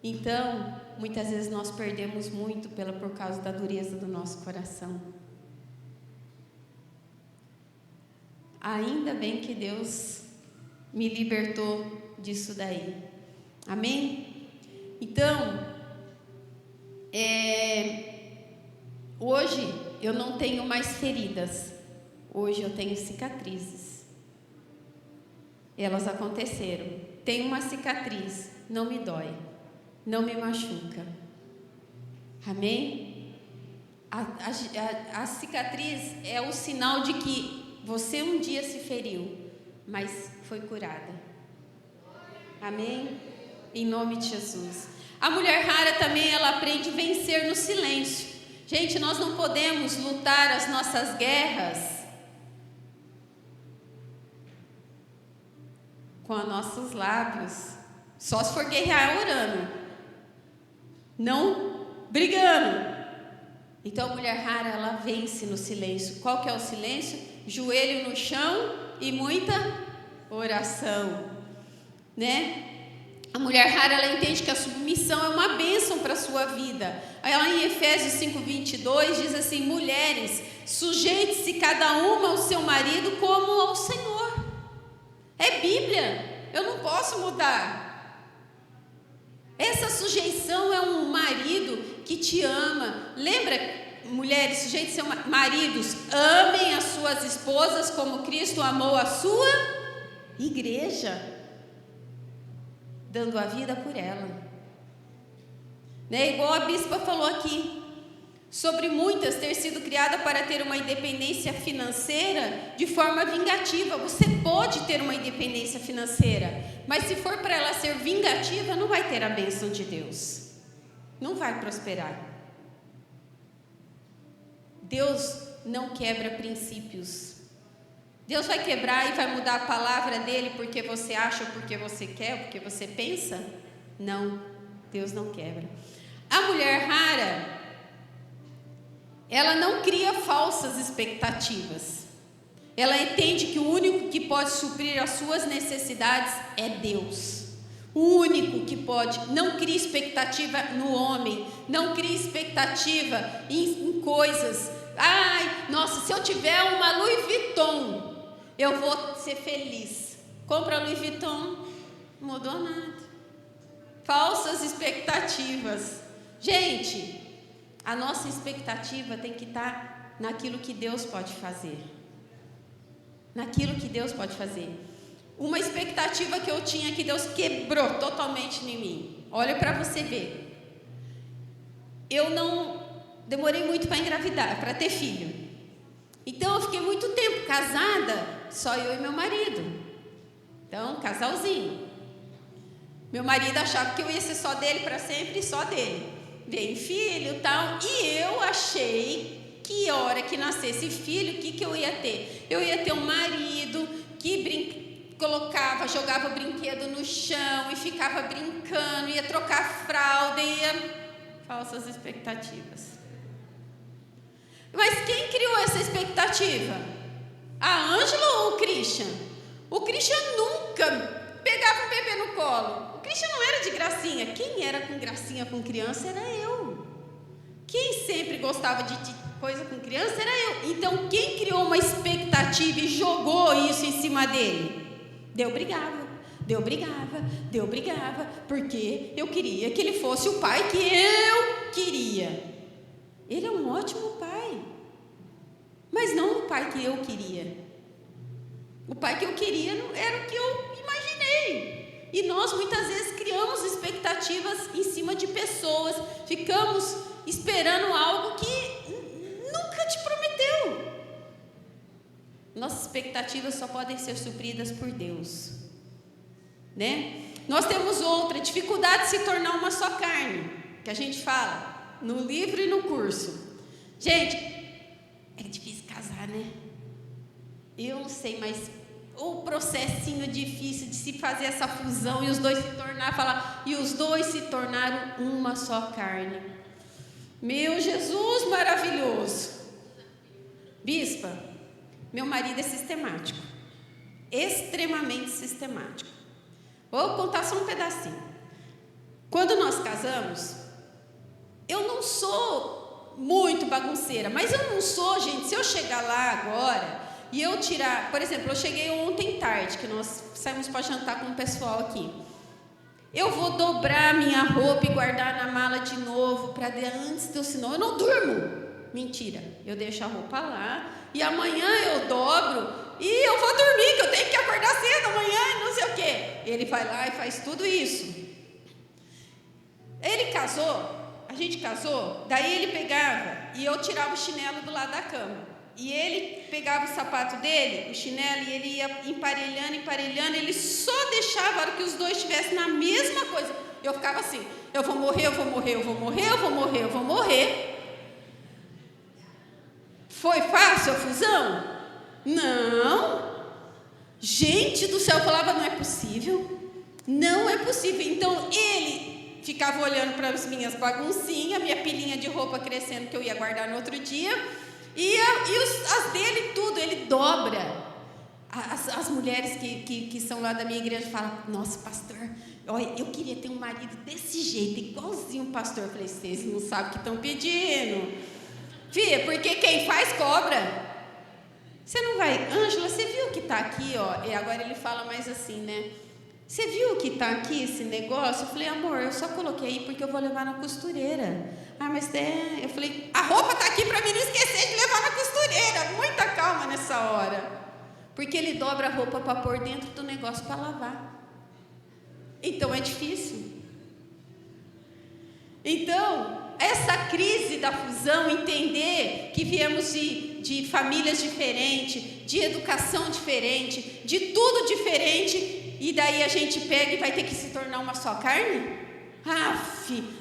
Então, muitas vezes nós perdemos muito por causa da dureza do nosso coração. Ainda bem que Deus me libertou disso daí. Amém? Então, hoje eu não tenho mais feridas. Hoje eu tenho cicatrizes. Elas aconteceram. Tenho uma cicatriz, não me dói, não me machuca. Amém? A cicatriz é o sinal de que você um dia se feriu, mas foi curada. Amém? Em nome de Jesus. A mulher rara também, ela aprende a vencer no silêncio. Gente, nós não podemos lutar as nossas guerras com os nossos lábios, só se for guerrear orando, não brigando. Então a mulher rara, ela vence no silêncio. Qual que é o silêncio? Joelho no chão e muita oração, né? A mulher rara, ela entende que a submissão é uma bênção para a sua vida. Aí lá em Efésios 5:22 diz assim: mulheres, sujeite-se cada uma ao seu marido como ao Senhor. É Bíblia, eu não posso mudar. Essa sujeição é um marido que te ama. Lembra, mulheres, sujeitem-se a maridos, amem as suas esposas como Cristo amou a sua igreja, dando a vida por ela, né? Igual a bispa falou aqui, sobre muitas ter sido criada para ter uma independência financeira de forma vingativa. Você pode ter uma independência financeira, mas se for para ela ser vingativa, não vai ter a bênção de Deus, não vai prosperar. Deus não quebra princípios. Deus vai quebrar e vai mudar a palavra dele porque você acha, porque você quer, porque você pensa? Não, Deus não quebra. A mulher rara, ela não cria falsas expectativas. Ela entende que o único que pode suprir as suas necessidades é Deus. O único que pode. Não cria expectativa no homem, não cria expectativa em coisas. Ai, nossa, se eu tiver uma Louis Vuitton, eu vou ser feliz. Compra Louis Vuitton, não mudou nada. Falsas expectativas. Gente, a nossa expectativa tem que estar naquilo que Deus pode fazer. Naquilo que Deus pode fazer. Uma expectativa que eu tinha que Deus quebrou totalmente em mim. Olha para você ver. Eu não demorei muito para engravidar, para ter filho. Então eu fiquei muito tempo casada, só eu e meu marido. Então, casalzinho. Meu marido achava que eu ia ser só dele para sempre, só dele. Veio filho e tal, e eu achei que a hora que nascesse filho, o que eu ia ter? Eu ia ter um marido que jogava o brinquedo no chão e ficava brincando, ia trocar fralda, falsas expectativas. Mas quem criou essa expectativa? A Ângela ou o Christian? O Christian nunca pegava um bebê no colo. O Christian não era de gracinha. Quem era com gracinha com criança era eu. Quem sempre gostava de coisa com criança era eu. Então quem criou uma expectativa e jogou isso em cima dele? Deus brigava, porque eu queria que ele fosse o pai que eu queria. Ele é um ótimo pai, mas não o pai que eu queria. O pai que eu queria não era o que eu imaginei. E nós muitas vezes criamos expectativas em cima de pessoas, ficamos esperando algo que nunca te prometeu. Nossas expectativas só podem ser supridas por Deus, né? Nós temos outra dificuldade de se tornar uma só carne, que a gente fala no livro e no curso. Gente, é difícil casar, né? Eu não sei, mas o processinho difícil de se fazer essa fusão e os dois se tornaram uma só carne. Meu Jesus maravilhoso. Bispa, meu marido é sistemático, extremamente sistemático. Vou contar só um pedacinho. Quando nós casamos, eu não sou muito bagunceira, mas eu não sou, gente, se eu chegar lá agora e eu tirar, por exemplo, eu cheguei ontem tarde, que nós saímos para jantar com o pessoal aqui. Eu vou dobrar minha roupa e guardar na mala de novo, para antes de eu, senão eu não durmo. Mentira, eu deixo a roupa lá e amanhã eu dobro e eu vou dormir, que eu tenho que acordar cedo amanhã e não sei o quê. Ele vai lá e faz tudo isso. Ele casou, a gente casou, daí ele pegava e eu tirava o chinelo do lado da cama. E ele pegava o sapato dele, o chinelo, e ele ia emparelhando, ele só deixava a hora que os dois estivessem na mesma coisa. Eu ficava assim, eu vou morrer. Foi fácil a fusão? Não. Gente do céu, eu falava, não é possível. Então ele ficava olhando para as minhas baguncinhas, minha pilinha de roupa crescendo que eu ia guardar no outro dia. As dele tudo, ele dobra. As mulheres que são lá da minha igreja falam, nossa, pastor, olha, eu queria ter um marido desse jeito, igualzinho o pastor. Eu falei, vocês não sabem o que estão pedindo. Filha, porque quem faz cobra. Você não vai, Ângela, você viu que está aqui, ó? E agora ele fala mais assim, né? Você viu que está aqui esse negócio? Eu falei, amor, eu só coloquei aí porque eu vou levar na costureira. Mas eu falei, a roupa está aqui para mim não esquecer de levar na costureira. Muita calma nessa hora. Porque ele dobra a roupa para pôr dentro do negócio para lavar. Então é difícil. Então, essa crise da fusão, entender que viemos de famílias diferentes, de educação diferente, de tudo diferente, e daí a gente pega e vai ter que se tornar uma só carne?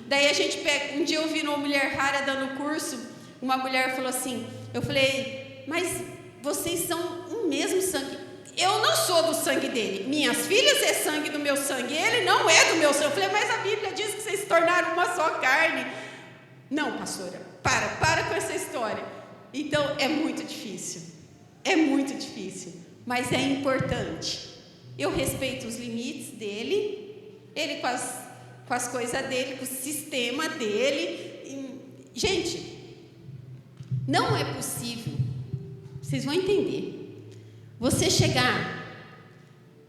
Daí a gente pega, um dia eu vi uma mulher rara dando curso, uma mulher falou assim, eu falei, mas vocês são um mesmo sangue. Eu não sou do sangue dele, minhas filhas é sangue do meu sangue, ele não é do meu sangue. Eu falei, mas a Bíblia diz que vocês se tornaram uma só carne. Não, pastora, para com essa história. Então é muito difícil, mas é importante. Eu respeito os limites dele, ele com as coisas dele, com o sistema dele. Gente, não é possível, vocês vão entender, você chegar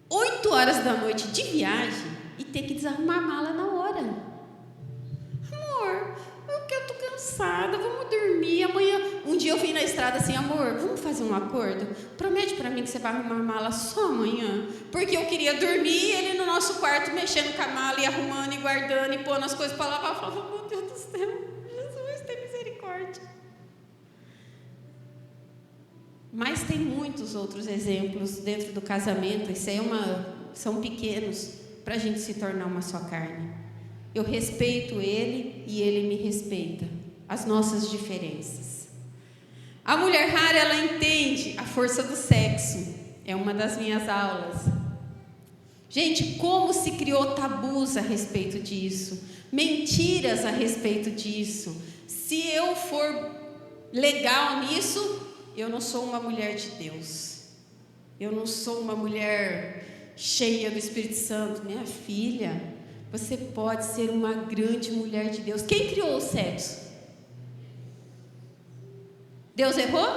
8 horas da noite de viagem e ter que desarrumar a mala na hora. Amor, eu tô cansada, vamos dormir amanhã. Um dia eu vim na estrada assim, amor, vamos fazer um acordo? Promete para mim que você vai arrumar a mala só amanhã, porque eu queria dormir e ele no nosso quarto mexendo com a mala e arrumando e guardando e pondo as coisas para lavar. Eu falava, meu Deus do céu, Jesus, tem misericórdia. Mas tem muitos outros exemplos dentro do casamento. Isso aí são pequenos para a gente se tornar uma só carne. Eu respeito ele e ele me respeita. As nossas diferenças. A mulher rara, ela entende a força do sexo. É uma das minhas aulas. Gente, como se criou tabus a respeito disso. Mentiras a respeito disso. Se eu for legal nisso, eu não sou uma mulher de Deus. Eu não sou uma mulher cheia do Espírito Santo. Minha filha, você pode ser uma grande mulher de Deus. Quem criou o sexo? Deus errou?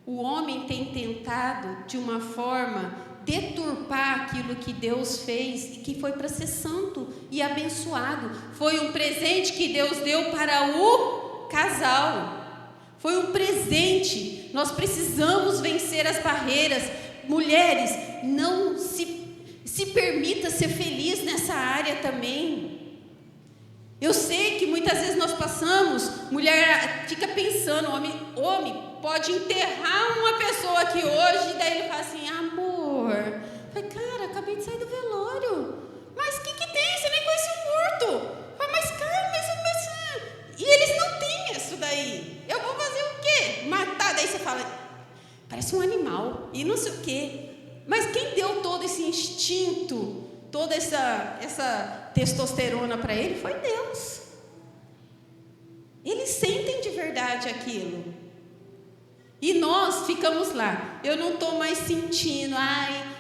O homem tem tentado, de uma forma, deturpar aquilo que Deus fez e que foi para ser santo e abençoado. Foi um presente que Deus deu para o casal. Foi um presente. Nós precisamos vencer as barreiras. Mulheres, não se permita ser feliz nessa área também. Eu sei que muitas vezes nós passamos, mulher fica pensando, homem pode enterrar uma pessoa aqui hoje, daí ele fala assim, amor, cara, acabei de sair do velório, mas o que tem? Você nem conhece o morto. Mas cara, e eles não têm isso daí. Eu vou fazer o quê? Matar? Daí você fala, parece um animal, e não sei o quê. Mas quem deu todo esse instinto, toda essa testosterona para ele foi Deus. Eles sentem de verdade aquilo. E nós ficamos lá. Eu não estou mais sentindo,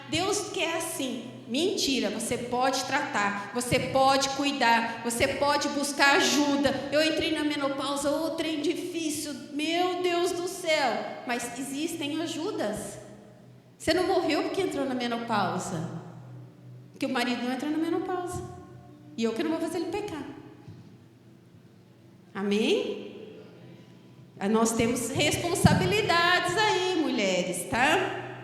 Deus quer assim. Mentira, você pode tratar, você pode cuidar, você pode buscar ajuda. Eu entrei na menopausa, trem difícil, meu Deus do céu. Mas existem ajudas. Você não morreu porque entrou na menopausa. Porque o marido não entrou na menopausa. E eu que não vou fazer ele pecar. Amém? Nós temos responsabilidades aí, mulheres, tá?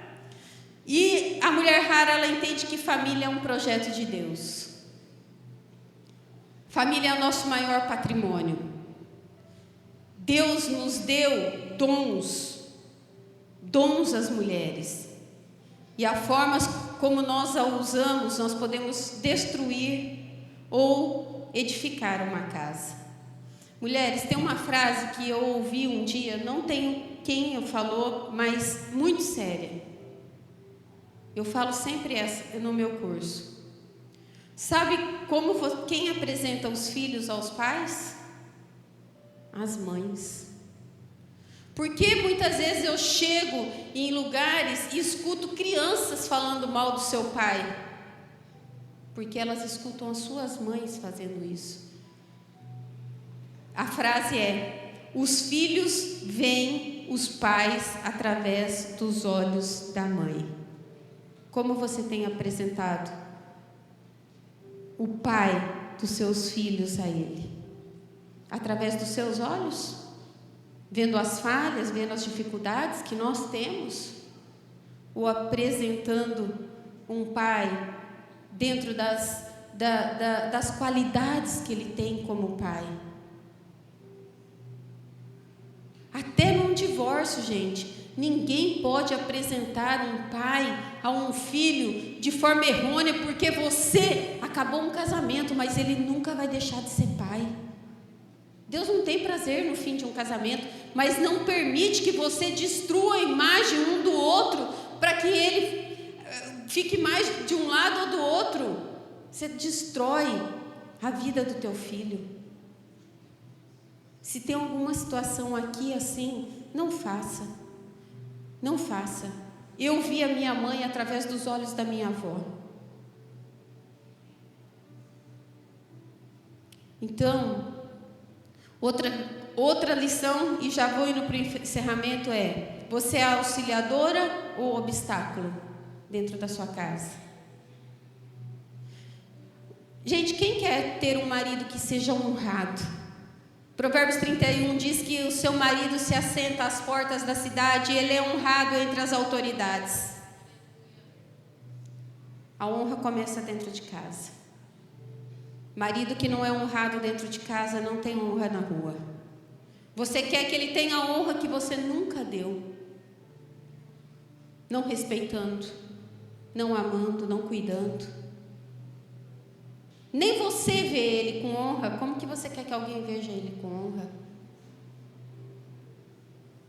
E a mulher rara, ela entende que família é um projeto de Deus. Família é o nosso maior patrimônio. Deus nos deu dons às mulheres. E a forma como nós a usamos, nós podemos destruir ou edificar uma casa. Mulheres, tem uma frase que eu ouvi um dia, não tenho quem falou, mas muito séria. Eu falo sempre essa no meu curso. Sabe quem apresenta os filhos aos pais? As mães. Porque muitas vezes eu chego em lugares e escuto crianças falando mal do seu pai. Porque elas escutam as suas mães fazendo isso. A frase é: os filhos veem os pais através dos olhos da mãe. Como você tem apresentado o pai dos seus filhos a ele? Através dos seus olhos? Vendo as falhas, vendo as dificuldades que nós temos? Ou apresentando um pai dentro das qualidades que ele tem como pai? Até num divórcio, gente, ninguém pode apresentar um pai a um filho de forma errônea, porque você acabou um casamento, mas ele nunca vai deixar de ser pai. Deus não tem prazer no fim de um casamento, mas não permite que você destrua a imagem um do outro, para que ele fique mais de um lado ou do outro. Você destrói a vida do teu filho. Se tem alguma situação aqui assim, não faça. Não faça. Eu vi a minha mãe através dos olhos da minha avó. Então, outra lição, e já vou indo para o encerramento, é: você é auxiliadora ou obstáculo dentro da sua casa? Gente, quem quer ter um marido que seja honrado? Provérbios 31 diz que o seu marido se assenta às portas da cidade e ele é honrado entre as autoridades. A honra começa dentro de casa. Marido que não é honrado dentro de casa não tem honra na rua. Você quer que ele tenha a honra que você nunca deu. Não respeitando, não amando, não cuidando. Nem você vê ele com honra. Como que você quer que alguém veja ele com honra?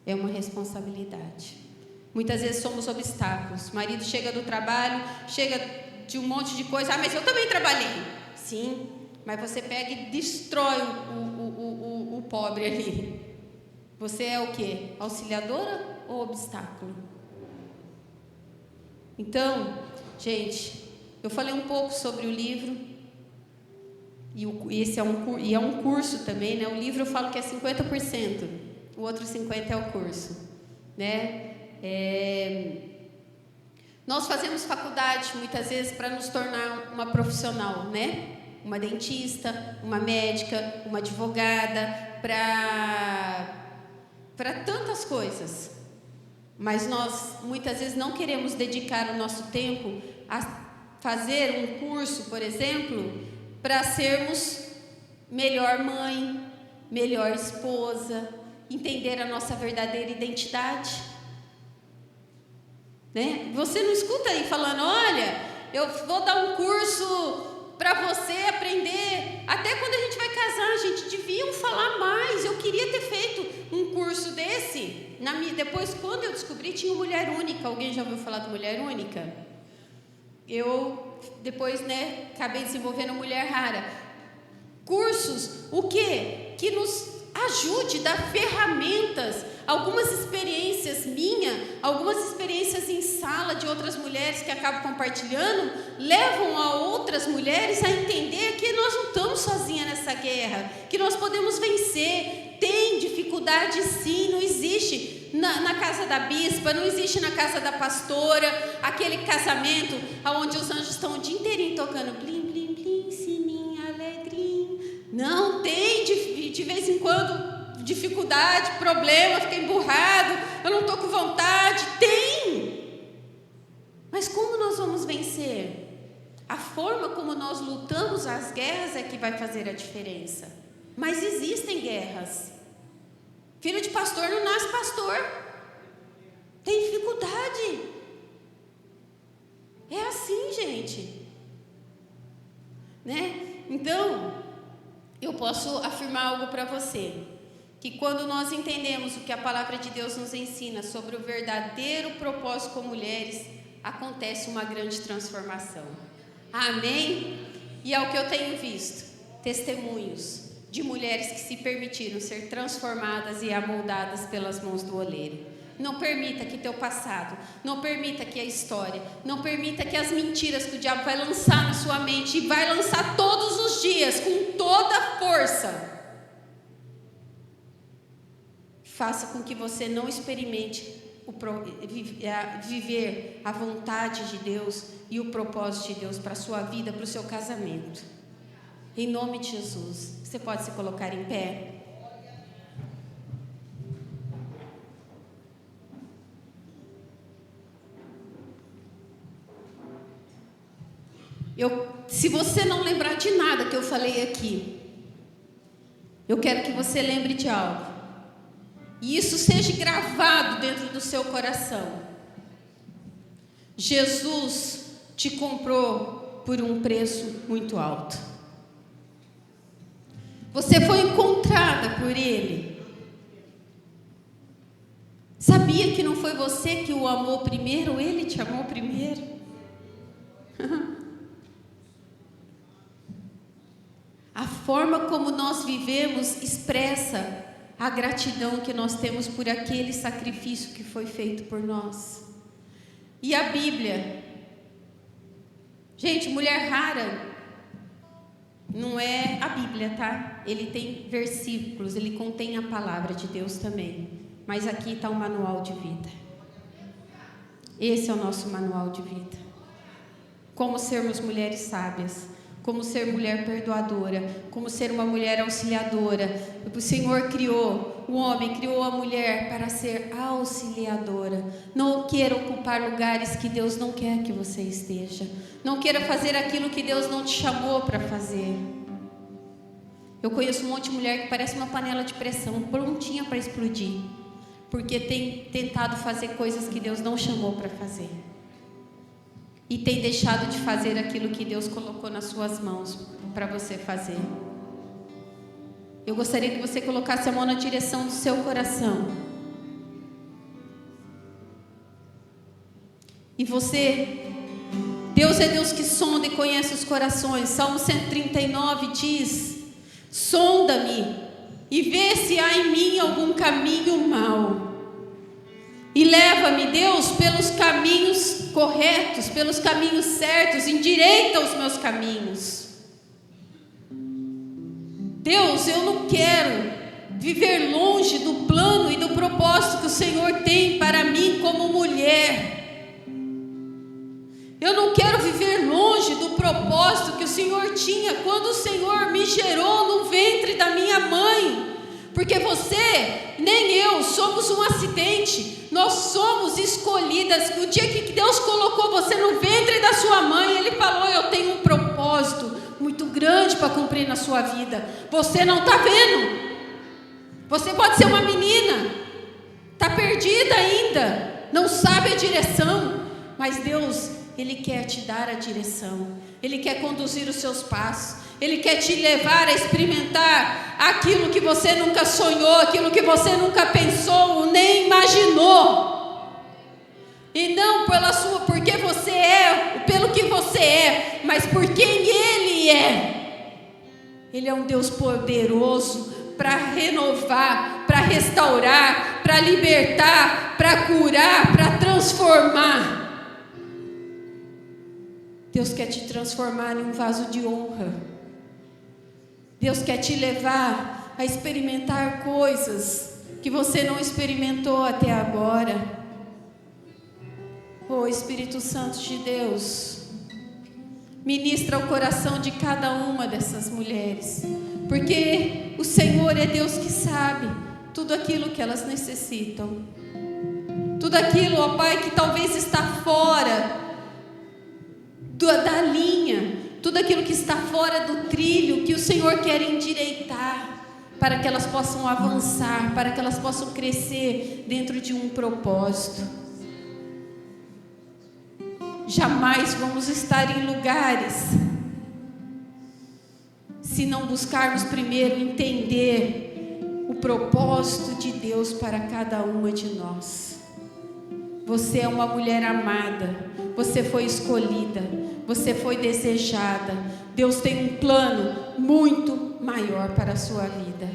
É uma responsabilidade. Muitas vezes somos obstáculos. O marido chega do trabalho, chega de um monte de coisa. Mas eu também trabalhei. Sim, mas você pega e destrói o pobre ali. Você é o quê? Auxiliadora ou obstáculo? Então, gente, eu falei um pouco sobre o livro. Esse é um curso também, né? O livro eu falo que é 50%, o outro 50% é o curso, né? Nós fazemos faculdade muitas vezes para nos tornar uma profissional, né? Uma dentista, uma médica, uma advogada, para tantas coisas. Mas nós muitas vezes não queremos dedicar o nosso tempo a fazer um curso, por exemplo, para sermos melhor mãe, melhor esposa, entender a nossa verdadeira identidade. Né? Você não escuta aí falando: olha, eu vou dar um curso para você aprender. Até quando a gente vai casar, gente, deviam falar mais. Eu queria ter feito um curso desse. Depois, quando eu descobri, tinha Mulher Única. Alguém já ouviu falar de Mulher Única? Eu depois, acabei desenvolvendo Mulher Rara. Cursos, o quê? Que nos ajude, dar ferramentas algumas experiências minhas, algumas experiências em sala de outras mulheres que acabam compartilhando, levam a outras mulheres a entender que nós não estamos sozinhas nessa guerra, que nós podemos vencer. Tem dificuldade sim, não existe na casa da bispa, não existe na casa da pastora, aquele casamento onde os anjos estão o dia inteirinho tocando blim, blim, blim, sininho, alegrinho. Não, tem de vez em quando dificuldade, problema, fica emburrado, eu não estou com vontade. Tem! Mas como nós vamos vencer? A forma como nós lutamos as guerras é que vai fazer a diferença. Mas existem guerras. Filho de pastor não nasce pastor. Tem dificuldade. É assim, gente. Né? Então, eu posso afirmar algo para você. Que quando nós entendemos o que a palavra de Deus nos ensina sobre o verdadeiro propósito com mulheres, acontece uma grande transformação. Amém? E é o que eu tenho visto. Testemunhos de mulheres que se permitiram ser transformadas e amoldadas pelas mãos do oleiro. Não permita que teu passado, não permita que a história, não permita que as mentiras que o diabo vai lançar na sua mente, e vai lançar todos os dias, com toda a força, faça com que você não experimente viver a vontade de Deus e o propósito de Deus para a sua vida, para o seu casamento. Em nome de Jesus. Você pode se colocar em pé? Se você não lembrar de nada que eu falei aqui, eu quero que você lembre de algo. E isso seja gravado dentro do seu coração. Jesus te comprou por um preço muito alto. Você foi encontrada por Ele. Sabia que não foi você que o amou primeiro, Ele te amou primeiro? A forma como nós vivemos expressa a gratidão que nós temos por aquele sacrifício que foi feito por nós. E a Bíblia, gente, mulher rara não é a Bíblia, tá? Ele tem versículos, ele contém a palavra de Deus também. Mas aqui está o manual de vida. Esse é o nosso manual de vida. Como sermos mulheres sábias, como ser mulher perdoadora, como ser uma mulher auxiliadora. O Senhor criou, o homem criou a mulher para ser auxiliadora. Não queira ocupar lugares que Deus não quer que você esteja. Não queira fazer aquilo que Deus não te chamou para fazer. Eu conheço um monte de mulher que parece uma panela de pressão, prontinha para explodir, porque tem tentado fazer coisas que Deus não chamou para fazer. E tem deixado de fazer aquilo que Deus colocou nas suas mãos para você fazer. Eu gostaria que você colocasse a mão na direção do seu coração. E você, Deus é Deus que sonda e conhece os corações. Salmo 139 diz: sonda-me e vê se há em mim algum caminho mau. E leva-me, Deus, pelos caminhos corretos, pelos caminhos certos, endireita os meus caminhos. Deus, eu não quero viver longe do plano e do propósito que o Senhor tem para mim como mulher. Eu não quero viver longe do propósito que o Senhor tinha quando o Senhor me gerou no ventre da minha mãe. Porque você, nem eu, somos um acidente. Nós somos escolhidas. O dia que Deus colocou você no ventre da sua mãe, Ele falou: eu tenho um propósito muito grande para cumprir na sua vida. Você não está vendo. Você pode ser uma menina, está perdida ainda, não sabe a direção, mas Deus, Ele quer te dar a direção. Ele quer conduzir os seus passos. Ele quer te levar a experimentar aquilo que você nunca sonhou, aquilo que você nunca pensou, nem imaginou. E não porque você é, pelo que você é, mas por quem Ele é. Ele é um Deus poderoso para renovar, para restaurar, para libertar, para curar, para transformar. Deus quer te transformar em um vaso de honra. Deus quer te levar a experimentar coisas que você não experimentou até agora. Oh, Espírito Santo de Deus, ministra o coração de cada uma dessas mulheres, porque o Senhor é Deus que sabe tudo aquilo que elas necessitam, tudo aquilo, ó Pai, que talvez está fora da linha, tudo aquilo que está fora do trilho, que o Senhor quer endireitar, para que elas possam avançar, para que elas possam crescer dentro de um propósito. Jamais vamos estar em lugares se não buscarmos primeiro entender o propósito de Deus para cada uma de nós. Você é uma mulher amada, você foi escolhida, você foi desejada. Deus tem um plano muito maior para a sua vida.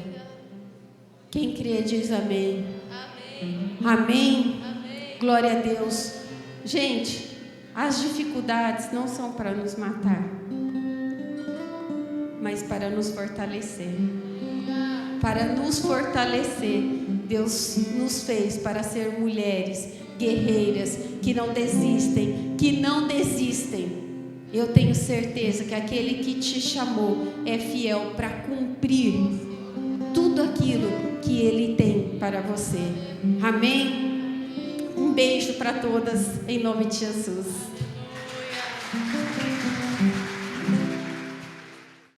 Quem crê diz amém. Amém. Amém. Amém. Glória a Deus. Gente, as dificuldades não são para nos matar, mas para nos fortalecer. Para nos fortalecer. Deus nos fez para ser mulheres guerreiras, que não desistem, que não desistem. Eu tenho certeza que aquele que te chamou é fiel para cumprir tudo aquilo que Ele tem para você. Amém? Um beijo para todas, em nome de Jesus.